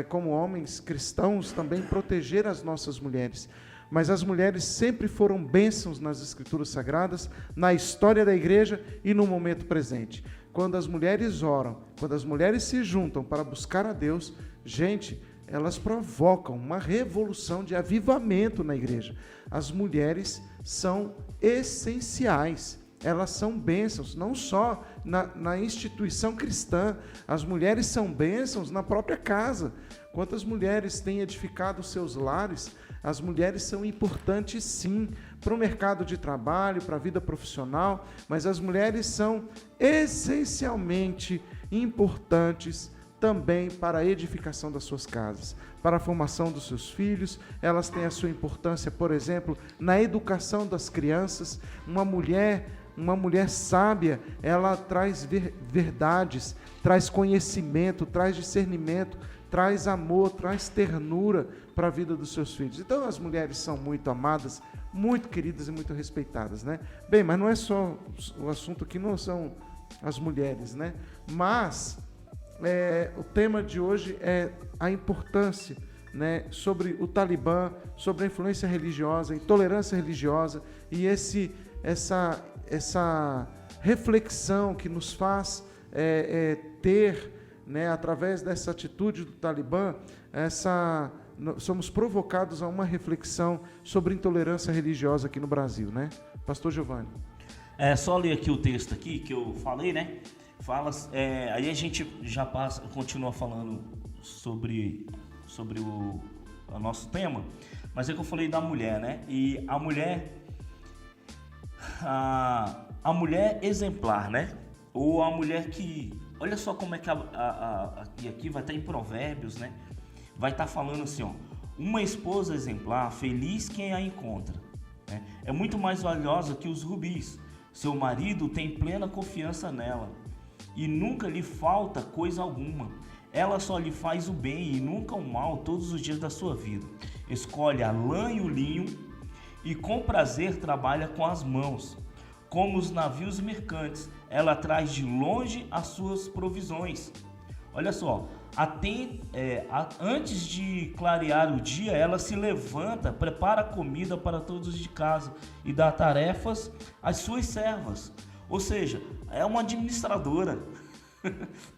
como homens cristãos, também proteger as nossas mulheres. Mas as mulheres sempre foram bênçãos nas Escrituras Sagradas, na história da igreja e no momento presente. Quando as mulheres oram, quando as mulheres se juntam para buscar a Deus, gente, elas provocam uma revolução de avivamento na igreja. As mulheres são essenciais, elas são bênçãos, não só na instituição cristã, as mulheres são bênçãos na própria casa. Quantas mulheres têm edificado seus lares? As mulheres são importantes sim para o mercado de trabalho, para a vida profissional, mas as mulheres são essencialmente importantes também para a edificação das suas casas, para a formação dos seus filhos. Elas têm a sua importância, por exemplo, na educação das crianças. Uma mulher uma mulher sábia, ela traz verdades, traz conhecimento, traz discernimento, traz amor, traz ternura para a vida dos seus filhos. Então as mulheres são muito amadas, muito queridas e muito respeitadas, né? Bem, mas não é só o assunto aqui, não são as mulheres, né? Mas o tema de hoje é a importância, né, sobre o Talibã, sobre a influência religiosa, a intolerância religiosa e essa reflexão que nos faz ter, né, através dessa atitude do Talibã, somos provocados a uma reflexão sobre intolerância religiosa aqui no Brasil, né? Pastor Giovanni. Só ler aqui o texto aqui que eu falei, né? Aí a gente já continua falando sobre o nosso tema, mas é que eu falei da mulher, né? E a mulher exemplar, né? Ou a mulher que, olha só como é que aqui vai estar em Provérbios, né? Vai estar falando assim, ó, uma esposa exemplar, feliz quem a encontra, né? É muito mais valiosa que os rubis. Seu marido tem plena confiança nela e nunca lhe falta coisa alguma. Ela só lhe faz o bem e nunca o mal todos os dias da sua vida. Escolhe a lã e o linho e com prazer trabalha com as mãos. Como os navios mercantes, ela traz de longe as suas provisões. Olha só, antes de clarear o dia, ela se levanta, prepara comida para todos de casa e dá tarefas às suas servas. Ou seja, é uma administradora.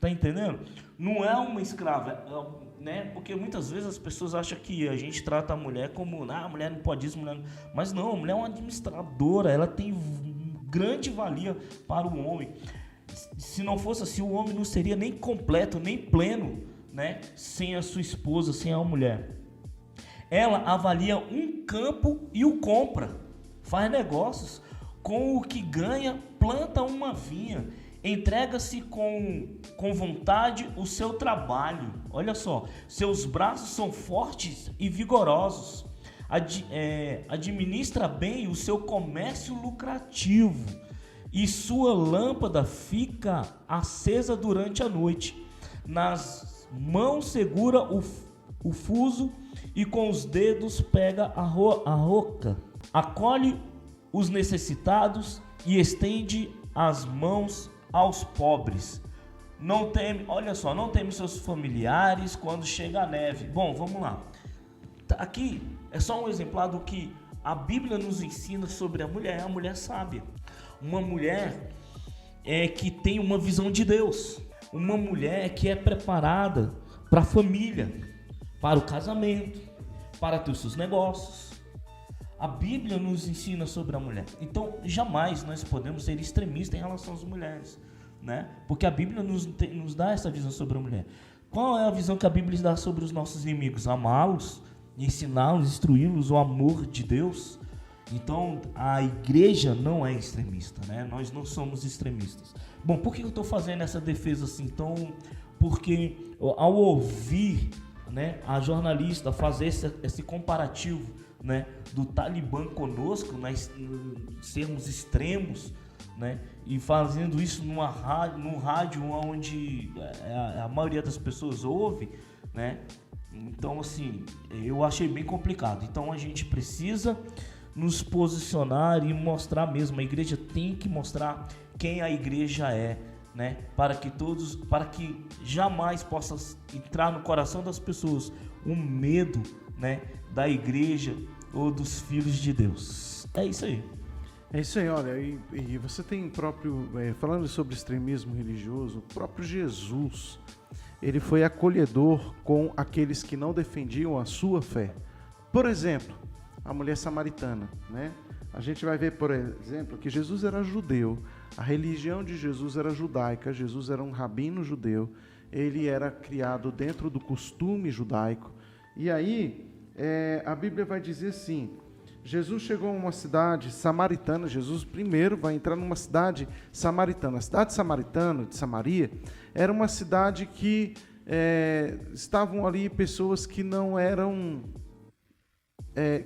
Tá entendendo? Não é uma escrava, né? Porque muitas vezes as pessoas acham que a gente trata a mulher como, a mulher não pode isso, mas não, a mulher é uma administradora, ela tem grande valia para o homem. Se não fosse assim, o homem não seria nem completo, nem pleno, né? Sem a sua esposa, sem a mulher. Ela avalia um campo e o compra, faz negócios, com o que ganha, planta uma vinha. Entrega-se com vontade o seu trabalho. Olha só, seus braços são fortes e vigorosos. Administra bem o seu comércio lucrativo e sua lâmpada fica acesa durante a noite. Nas mãos segura o fuso e com os dedos pega a roca. Acolhe os necessitados e estende as mãos aos pobres. Não teme seus familiares quando chega a neve. Bom, vamos lá. Aqui é só um exemplar do que a Bíblia nos ensina sobre a mulher sábia. Uma mulher que tem uma visão de Deus. Uma mulher que é preparada para a família, para o casamento, para ter os seus negócios. A Bíblia nos ensina sobre a mulher. Então, jamais nós podemos ser extremistas em relação às mulheres, né? Porque a Bíblia nos dá essa visão sobre a mulher. Qual é a visão que a Bíblia dá sobre os nossos inimigos? Amá-los, ensiná-los, instruí-los o amor de Deus. Então, a igreja não é extremista, né? Nós não somos extremistas. Bom, por que eu estou fazendo essa defesa assim? Então, porque ao ouvir, né, a jornalista fazer esse comparativo, né, do Talibã conosco, nós sermos extremos, né, e fazendo isso num rádio onde a maioria das pessoas ouve, né, então assim, eu achei bem complicado. Então a gente precisa nos posicionar e mostrar mesmo, a igreja tem que mostrar quem a igreja é, né, para que jamais possa entrar no coração das pessoas um medo, né, da igreja ou dos filhos de Deus. É isso aí. É isso aí, olha, e você tem próprio, falando sobre extremismo religioso, o próprio Jesus, ele foi acolhedor com aqueles que não defendiam a sua fé. Por exemplo, a mulher samaritana, né? A gente vai ver, por exemplo, que Jesus era judeu, a religião de Jesus era judaica, Jesus era um rabino judeu, ele era criado dentro do costume judaico, e aí a Bíblia vai dizer assim, Jesus chegou a uma cidade samaritana, Jesus primeiro vai entrar numa cidade samaritana. A cidade samaritana, de Samaria, era uma cidade que estavam ali pessoas que não eram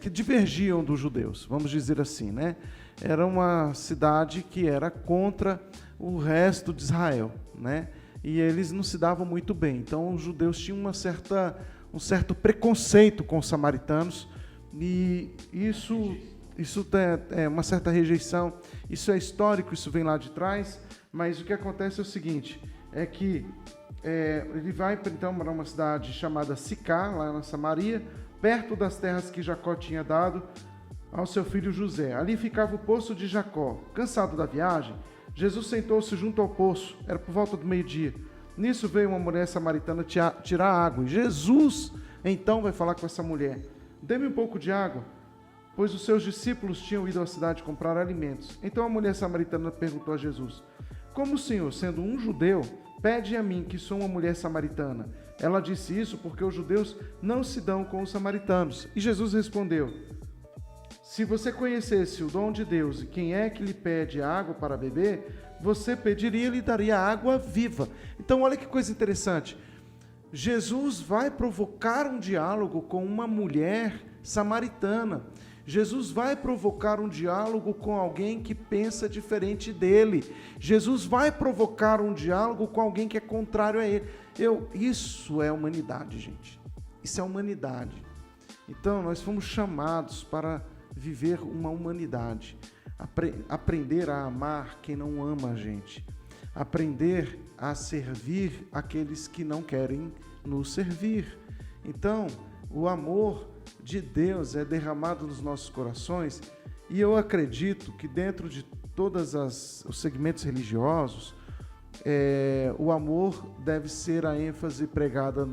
que divergiam dos judeus, vamos dizer assim, né? Era uma cidade que era contra o resto de Israel, né? E eles não se davam muito bem. Então, os judeus tinham um certo preconceito com os samaritanos, e isso é uma certa rejeição. Isso é histórico, isso vem lá de trás, mas o que acontece é o seguinte, é que ele vai então para uma cidade chamada Sicar, lá na Samaria, perto das terras que Jacó tinha dado ao seu filho José. Ali ficava o poço de Jacó. Cansado da viagem, Jesus sentou-se junto ao poço, era por volta do meio-dia. Nisso veio uma mulher samaritana tirar água, e Jesus então vai falar com essa mulher: dê-me um pouco de água, pois os seus discípulos tinham ido à cidade comprar alimentos. Então a mulher samaritana perguntou a Jesus: como o Senhor, sendo um judeu, pede a mim, que sou uma mulher samaritana? Ela disse isso porque os judeus não se dão com os samaritanos. E Jesus respondeu: se você conhecesse o dom de Deus e quem é que lhe pede água para beber, você pediria e lhe daria água viva. Então olha que coisa interessante. Jesus vai provocar um diálogo com uma mulher samaritana. Jesus vai provocar um diálogo com alguém que pensa diferente dele. Jesus vai provocar um diálogo com alguém que é contrário a ele. Isso é humanidade, gente. Isso é humanidade. Então, nós fomos chamados para viver uma humanidade. Aprender a amar quem não ama a gente. Aprender a servir aqueles que não querem nos servir. Então, o amor de Deus é derramado nos nossos corações, e eu acredito que dentro de todos os segmentos religiosos, o amor deve ser a ênfase pregada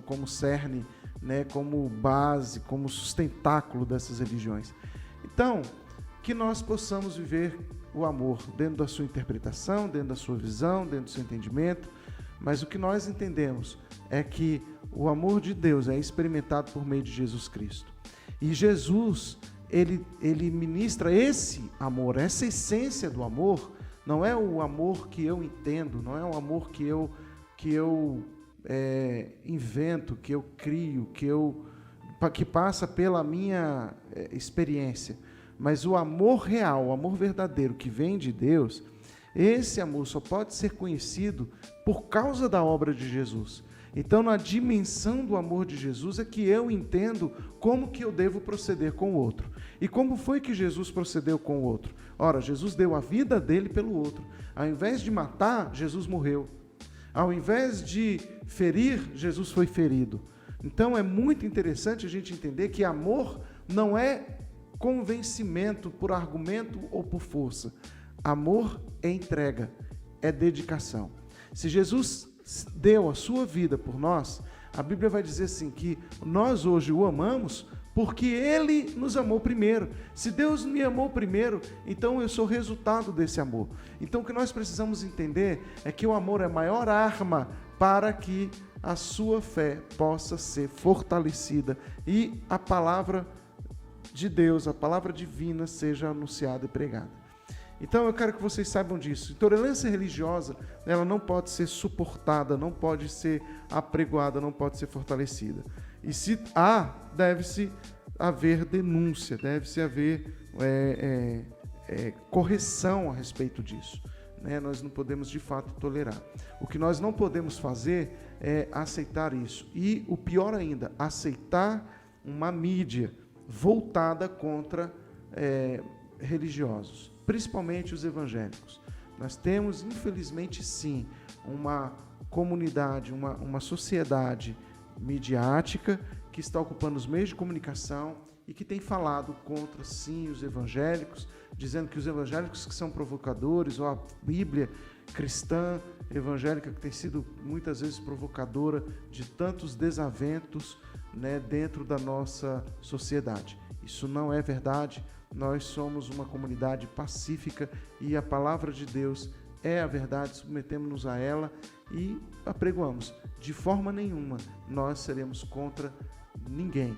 como cerne, né, como base, como sustentáculo dessas religiões. Então, que nós possamos viver o amor dentro da sua interpretação, dentro da sua visão, dentro do seu entendimento, mas o que nós entendemos é que o amor de Deus é experimentado por meio de Jesus Cristo. E Jesus, ele ministra esse amor, essa essência do amor. Não é o amor que eu entendo, não é o amor que eu invento, que eu crio, que passa pela minha experiência. Mas o amor real, o amor verdadeiro que vem de Deus, esse amor só pode ser conhecido por causa da obra de Jesus. Então, na dimensão do amor de Jesus é que eu entendo como que eu devo proceder com o outro. E como foi que Jesus procedeu com o outro? Ora, Jesus deu a vida dele pelo outro. Ao invés de matar, Jesus morreu. Ao invés de ferir, Jesus foi ferido. Então, é muito interessante a gente entender que amor não é convencimento por argumento ou por força. Amor é entrega, é dedicação. Se Jesus deu a sua vida por nós, a Bíblia vai dizer assim, que nós hoje o amamos porque Ele nos amou primeiro. Se Deus me amou primeiro, então eu sou resultado desse amor. Então o que nós precisamos entender é que o amor é a maior arma para que a sua fé possa ser fortalecida e a palavra de Deus, a palavra divina, seja anunciada e pregada. Então eu quero que vocês saibam disso. Intolerância religiosa, ela não pode ser suportada, não pode ser apregoada, não pode ser fortalecida. E se há, deve-se haver denúncia, deve-se haver correção a respeito disso. Né? Nós não podemos de fato tolerar. O que nós não podemos fazer é aceitar isso. E o pior ainda, aceitar uma mídia voltada contra religiosos, principalmente os evangélicos. Nós temos, infelizmente, sim, uma comunidade, uma sociedade midiática que está ocupando os meios de comunicação e que tem falado contra, sim, os evangélicos, dizendo que os evangélicos que são provocadores, ou a Bíblia cristã evangélica que tem sido muitas vezes provocadora de tantos desaventos, né, dentro da nossa sociedade. Isso não é verdade. Nós somos uma comunidade pacífica e a palavra de Deus é a verdade, submetemos-nos a ela e apregoamos. De forma nenhuma nós seremos contra ninguém,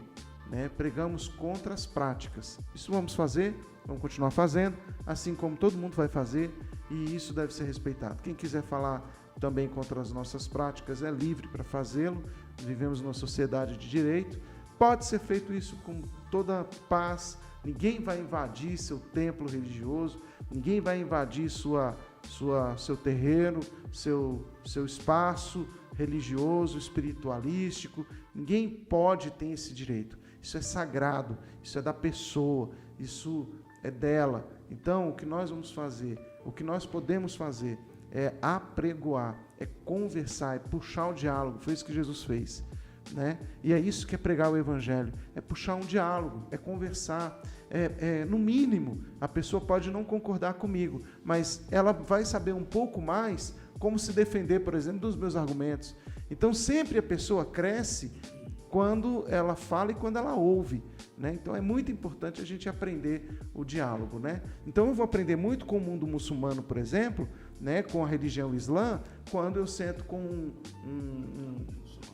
né? Pregamos contra as práticas. Isso vamos fazer, vamos continuar fazendo, assim como todo mundo vai fazer, e isso deve ser respeitado. Quem quiser falar também contra as nossas práticas é livre para fazê-lo. Vivemos numa sociedade de direito. pode ser feito isso com toda paz. Ninguém vai invadir seu templo religioso, ninguém vai invadir seu terreno, seu espaço religioso, espiritualístico. Ninguém pode ter esse direito. Isso é sagrado, isso é da pessoa, isso é dela. Então, o que nós vamos fazer, o que nós podemos fazer é apregoar, é conversar, é puxar o diálogo. Foi isso que Jesus fez, né? E é isso que é pregar o evangelho, é puxar um diálogo, é conversar. No mínimo, a pessoa pode não concordar comigo, mas ela vai saber um pouco mais como se defender, por exemplo, dos meus argumentos. Então, sempre a pessoa cresce quando ela fala e quando ela ouve, né? Então, é muito importante a gente aprender o diálogo, né? Então, eu vou aprender muito com o mundo muçulmano, por exemplo, né? Com a religião islã, quando eu sento com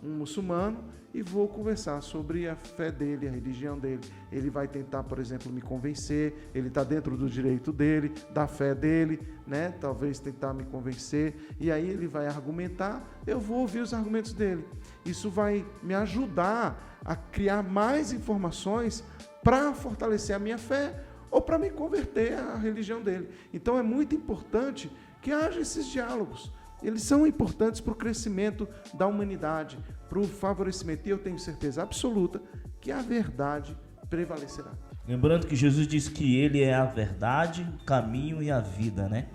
um muçulmano e vou conversar sobre a fé dele, a religião dele. Ele vai tentar, por exemplo, me convencer, ele está dentro do direito dele, da fé dele, né? Talvez tentar me convencer, e aí ele vai argumentar, eu vou ouvir os argumentos dele. Isso vai me ajudar a criar mais informações para fortalecer a minha fé ou para me converter à religião dele. Então é muito importante que haja esses diálogos. Eles são importantes para o crescimento da humanidade, para o favorecimento, e eu tenho certeza absoluta que a verdade prevalecerá. Lembrando que Jesus disse que Ele é a verdade, o caminho e a vida, né?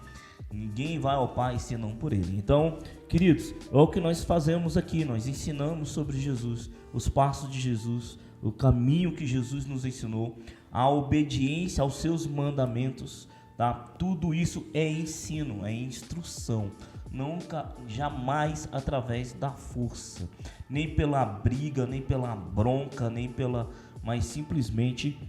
Ninguém vai ao Pai senão por Ele. Então, queridos, é o que nós fazemos aqui, nós ensinamos sobre Jesus, os passos de Jesus, o caminho que Jesus nos ensinou, a obediência aos seus mandamentos, tá? Tudo isso é ensino, é instrução. Nunca, jamais através da força, nem pela briga, nem pela bronca, mas simplesmente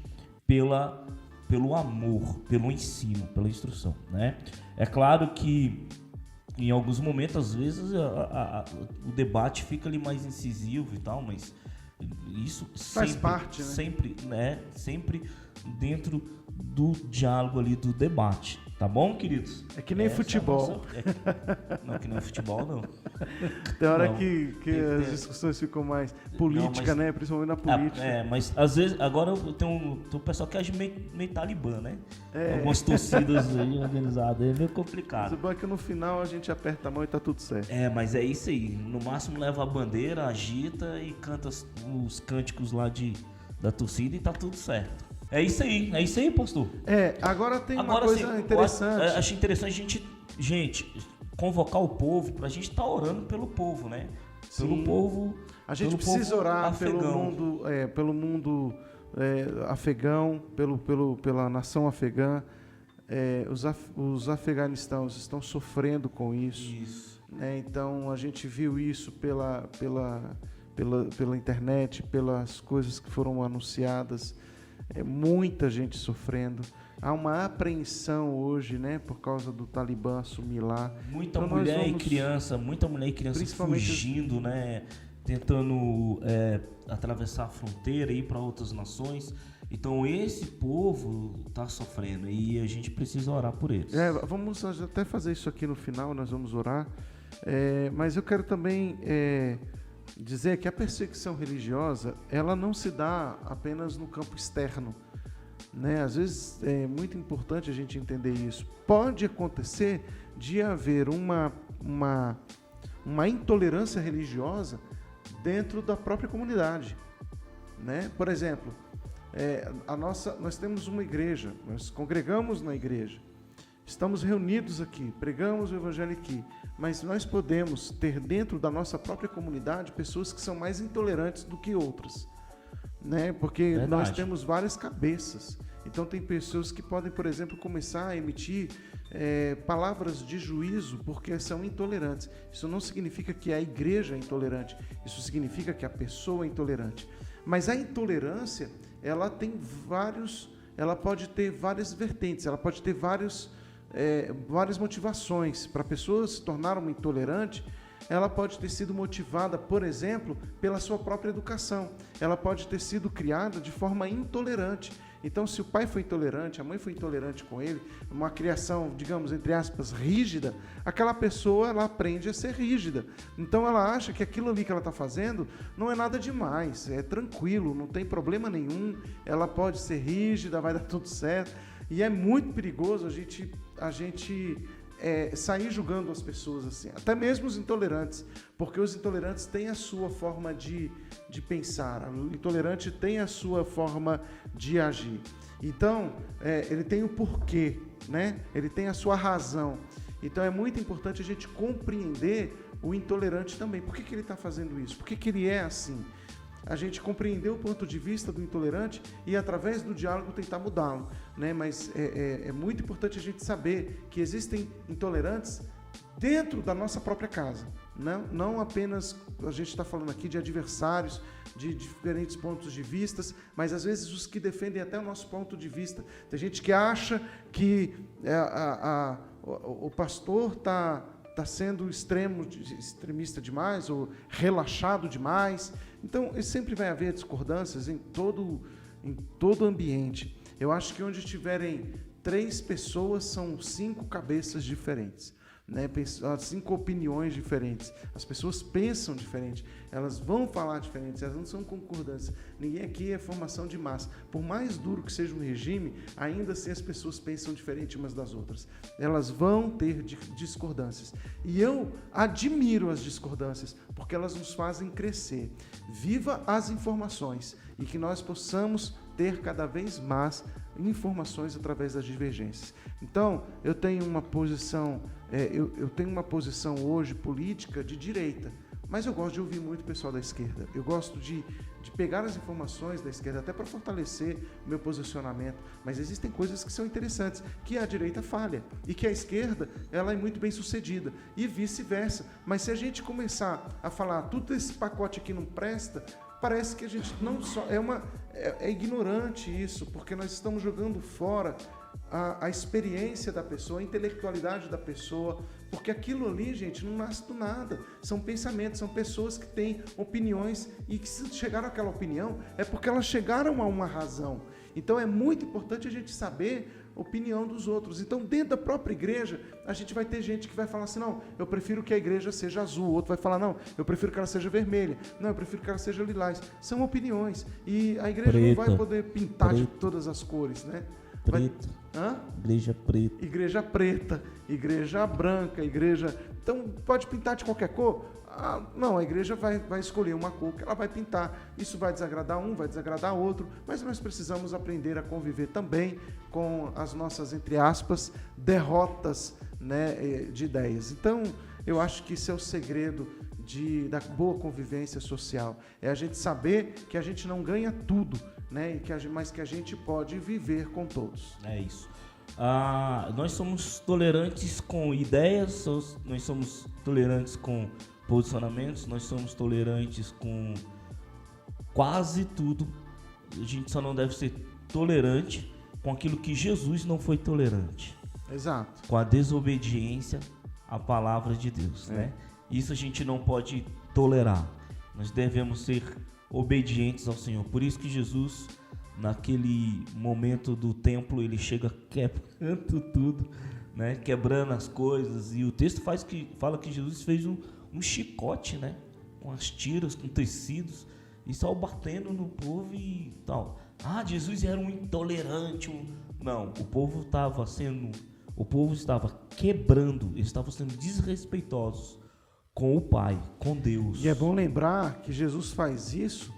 pelo amor, pelo ensino, pela instrução, né? É claro que em alguns momentos, às vezes, o debate fica ali mais incisivo e tal, mas isso faz sempre, parte, né? Sempre dentro do diálogo ali, do debate. Tá bom, queridos? É que nem futebol. Não, que nem futebol, não. Tem hora que as discussões ficam mais política, né? Principalmente na política. Mas às vezes, agora tem um pessoal que age meio talibã, né? Algumas torcidas aí organizadas, é meio complicado. Mas o bom é que no final a gente aperta a mão e tá tudo certo. Mas é isso aí. No máximo leva a bandeira, agita e canta os cânticos lá da torcida e tá tudo certo. É isso aí, pastor. Agora tem uma coisa interessante. Acho interessante a gente convocar o povo pra gente estar orando pelo povo, né? Pelo povo. A gente precisa orar pelo mundo afegão, pela nação afegã. Os afeganistãos estão sofrendo com isso. Né? Então a gente viu isso pela internet, pelas coisas que foram anunciadas. Muita gente sofrendo. Há uma apreensão hoje, né, por causa do Talibã assumir lá. Muita mulher e criança fugindo, né, tentando atravessar a fronteira e ir para outras nações. Então esse povo está sofrendo e a gente precisa orar por eles. Vamos até fazer isso aqui no final, nós vamos orar. Mas eu quero também dizer que a perseguição religiosa, ela não se dá apenas no campo externo, né? Às vezes é muito importante a gente entender isso. Pode acontecer de haver uma intolerância religiosa dentro da própria comunidade, né? Por exemplo, nós temos uma igreja, nós congregamos na igreja, estamos reunidos aqui, pregamos o evangelho aqui, mas nós podemos ter dentro da nossa própria comunidade pessoas que são mais intolerantes do que outras, né? Porque nós temos várias cabeças. Então tem pessoas que podem, por exemplo, começar a emitir palavras de juízo porque são intolerantes. Isso não significa que a igreja é intolerante, isso significa que a pessoa é intolerante. Mas a intolerância, ela pode ter várias vertentes, ela pode ter várias motivações. Para a pessoa se tornar uma intolerante, ela pode ter sido motivada, por exemplo, pela sua própria educação. Ela pode ter sido criada de forma intolerante. Então, se o pai foi intolerante, a mãe foi intolerante com ele, uma criação, digamos, entre aspas, rígida, aquela pessoa, ela aprende a ser rígida. Então, ela acha que aquilo ali que ela está fazendo não é nada demais, é tranquilo, não tem problema nenhum, ela pode ser rígida, vai dar tudo certo. E é muito perigoso a gente sair julgando as pessoas assim, até mesmo os intolerantes, porque os intolerantes têm a sua forma de pensar, o intolerante tem a sua forma de agir. Então, ele tem o porquê, né? Ele tem a sua razão. Então, é muito importante a gente compreender o intolerante também. Por que ele está fazendo isso? Por que ele é assim? A gente compreender o ponto de vista do intolerante e, através do diálogo, tentar mudá-lo, né? Mas é muito importante a gente saber que existem intolerantes dentro da nossa própria casa. Não apenas a gente está falando aqui de adversários, de diferentes pontos de vista, mas às vezes os que defendem até o nosso ponto de vista. Tem gente que acha que o pastor está sendo extremista demais ou relaxado demais. Então, sempre vai haver discordâncias em todo ambiente. Eu acho que onde tiverem 3 pessoas, são 5 cabeças diferentes, né? 5 opiniões diferentes. As pessoas pensam diferente, elas vão falar diferente, elas não são concordantes. Ninguém aqui é formação de massa. Por mais duro que seja um regime, ainda assim as pessoas pensam diferente umas das outras. Elas vão ter discordâncias. E eu admiro as discordâncias, porque elas nos fazem crescer. Viva as informações e que nós possamos ter cada vez mais informações através das divergências. Então, eu tenho uma posição hoje política de direita, mas eu gosto de ouvir muito o pessoal da esquerda. Eu gosto de pegar as informações da esquerda até para fortalecer o meu posicionamento, mas existem coisas que são interessantes, que a direita falha e que a esquerda ela é muito bem sucedida e vice-versa. Mas se a gente começar a falar tudo esse pacote aqui não presta, parece que a gente não só é ignorante isso, porque nós estamos jogando fora a experiência da pessoa, a intelectualidade da pessoa, porque aquilo ali, gente, não nasce do nada. São pensamentos, são pessoas que têm opiniões e que, se chegaram àquela opinião, é porque elas chegaram a uma razão. Então, é muito importante a gente saber a opinião dos outros. Então, dentro da própria igreja, a gente vai ter gente que vai falar assim, não, eu prefiro que a igreja seja azul. O outro vai falar, não, eu prefiro que ela seja vermelha. Não, eu prefiro que ela seja lilás. São opiniões. E a igreja não vai poder pintar de todas as cores, né? Preto. Igreja preta. Igreja preta, igreja branca, igreja... Então, pode pintar de qualquer cor? Não, a igreja vai escolher uma cor que ela vai pintar. Isso vai desagradar um, vai desagradar outro, mas nós precisamos aprender a conviver também com as nossas, entre aspas, derrotas, né, de ideias. Então, eu acho que esse é o segredo da boa convivência social. É a gente saber que a gente não ganha tudo, né, mas que a gente pode viver com todos. É isso. Nós somos tolerantes com ideias, nós somos tolerantes com posicionamentos, nós somos tolerantes com quase tudo. A gente só não deve ser tolerante com aquilo que Jesus não foi tolerante. Exato. Com a desobediência à palavra de Deus, né? Isso a gente não pode tolerar. Nós devemos ser obedientes ao Senhor. Por isso que Jesus, naquele momento do templo, ele chega quebrando tudo, né? Quebrando as coisas. E o texto fala que Jesus fez um chicote, né? Com as tiras, com tecidos, e saiu batendo no povo e tal. Jesus era um intolerante. Não, o povo estava quebrando, eles estavam sendo desrespeitosos com o Pai, com Deus. E é bom lembrar que Jesus faz isso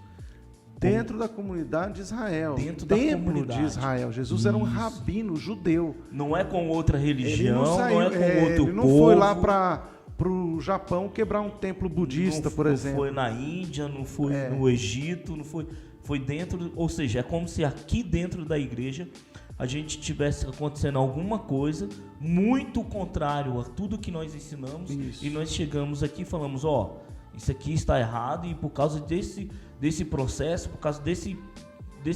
dentro da comunidade de Israel, dentro do templo de Israel. Jesus era um rabino judeu. Não é com outra religião, não é com outro povo. Ele não foi lá para o Japão quebrar um templo budista, por exemplo. Não foi na Índia, não foi no Egito, não foi dentro, ou seja, é como se aqui dentro da igreja a gente tivesse acontecendo alguma coisa muito contrário a tudo que nós ensinamos. Isso. E nós chegamos aqui e falamos, isso aqui está errado, e por causa desse processo, por causa desse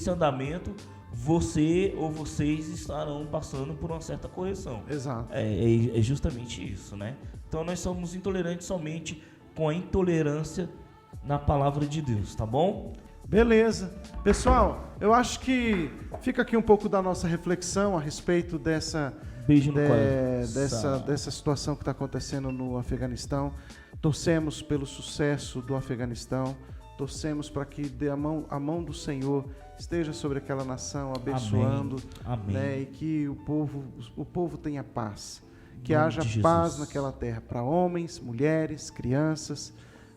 andamento, você ou vocês estarão passando por uma certa correção. Exato. É justamente isso, né? Então nós somos intolerantes somente com a intolerância na palavra de Deus, tá bom? Beleza. Pessoal, eu acho que fica aqui um pouco da nossa reflexão a respeito dessa Beijo no coração. dessa situação que está acontecendo no Afeganistão. Torcemos pelo sucesso do Afeganistão, torcemos para que a mão do Senhor esteja sobre aquela nação, abençoando, Amém. né, e que o povo tenha paz, que Nome haja de Jesus. paz naquela terra, para homens, mulheres, crianças,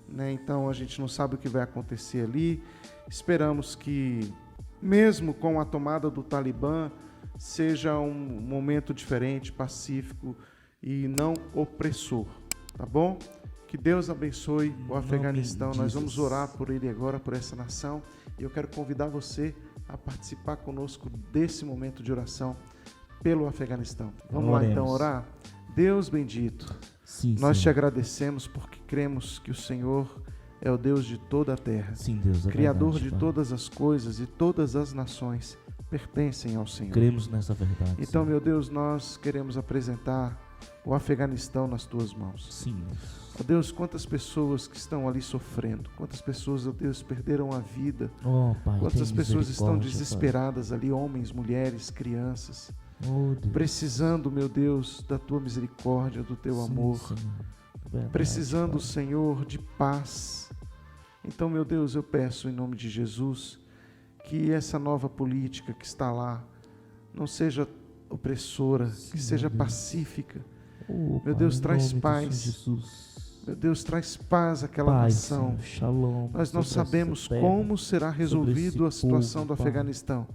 né? Então a gente não sabe o que vai acontecer ali. Esperamos que, mesmo com a tomada do Talibã, seja um momento diferente, pacífico e não opressor, tá bom? Que Deus abençoe o Afeganistão. Nós vamos orar por ele agora, por essa nação. E eu quero convidar você a participar conosco desse momento de oração pelo Afeganistão. Vamos lá então orar? Deus bendito, Sim, nós te Senhor. agradecemos porque cremos que o Senhor é o Deus de toda a terra, Sim, Deus, é Criador verdade, de Pai. todas as coisas, e todas as nações pertencem ao Senhor. Cremos nessa verdade. Então, Senhor. meu Deus, nós queremos apresentar o Afeganistão nas tuas mãos. Sim. Ó Deus, quantas pessoas que estão ali sofrendo, quantas pessoas, ó Deus, perderam a vida, Oh, Pai, quantas tem pessoas estão misericórdia, desesperadas ali, homens, mulheres, crianças, Pai. Oh, Deus. precisando, meu Deus, da tua misericórdia, do teu Sim, amor, Senhor. Verdade, precisando, Pai. Senhor, de paz. Então, meu Deus, eu peço em nome de Jesus que essa nova política que está lá não seja opressora, Sim, que seja meu Deus. pacífica. Oh, Meu Pai, Deus, em traz nome do paz. Senhor Jesus. Meu Deus, traz paz àquela Paz, nação. Senhor, shalom. Nós não sobre essa sabemos terra. como será resolvido a esse situação povo, do Pai. Afeganistão,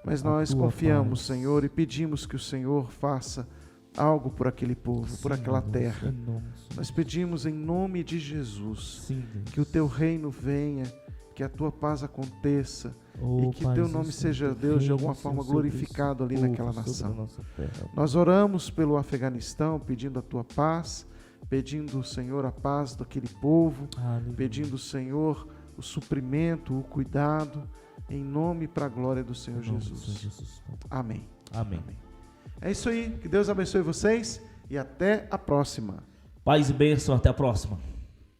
mas A nós tua confiamos, paz. Senhor, e pedimos que o Senhor faça algo por aquele povo, por Sim, aquela meu Deus, terra. em nome do Senhor. Nós pedimos em nome de Jesus Sim, Deus. que o teu reino venha, que a tua paz aconteça, Oh, e que teu Paizinho nome seja, Santo, Deus, de venha, alguma Senhor, forma sobre glorificado esse ali povo, naquela sobre a nação. nossa terra. Nós oramos pelo Afeganistão, pedindo a tua paz, pedindo, Senhor, a paz daquele povo, Aleluia. pedindo, Senhor, o suprimento, o cuidado, em nome e para a glória do Senhor Em nome do Jesus. Senhor Jesus, Pai. Amém. Amém. É isso aí, que Deus abençoe vocês e até a próxima. Paz e bênção, até a próxima.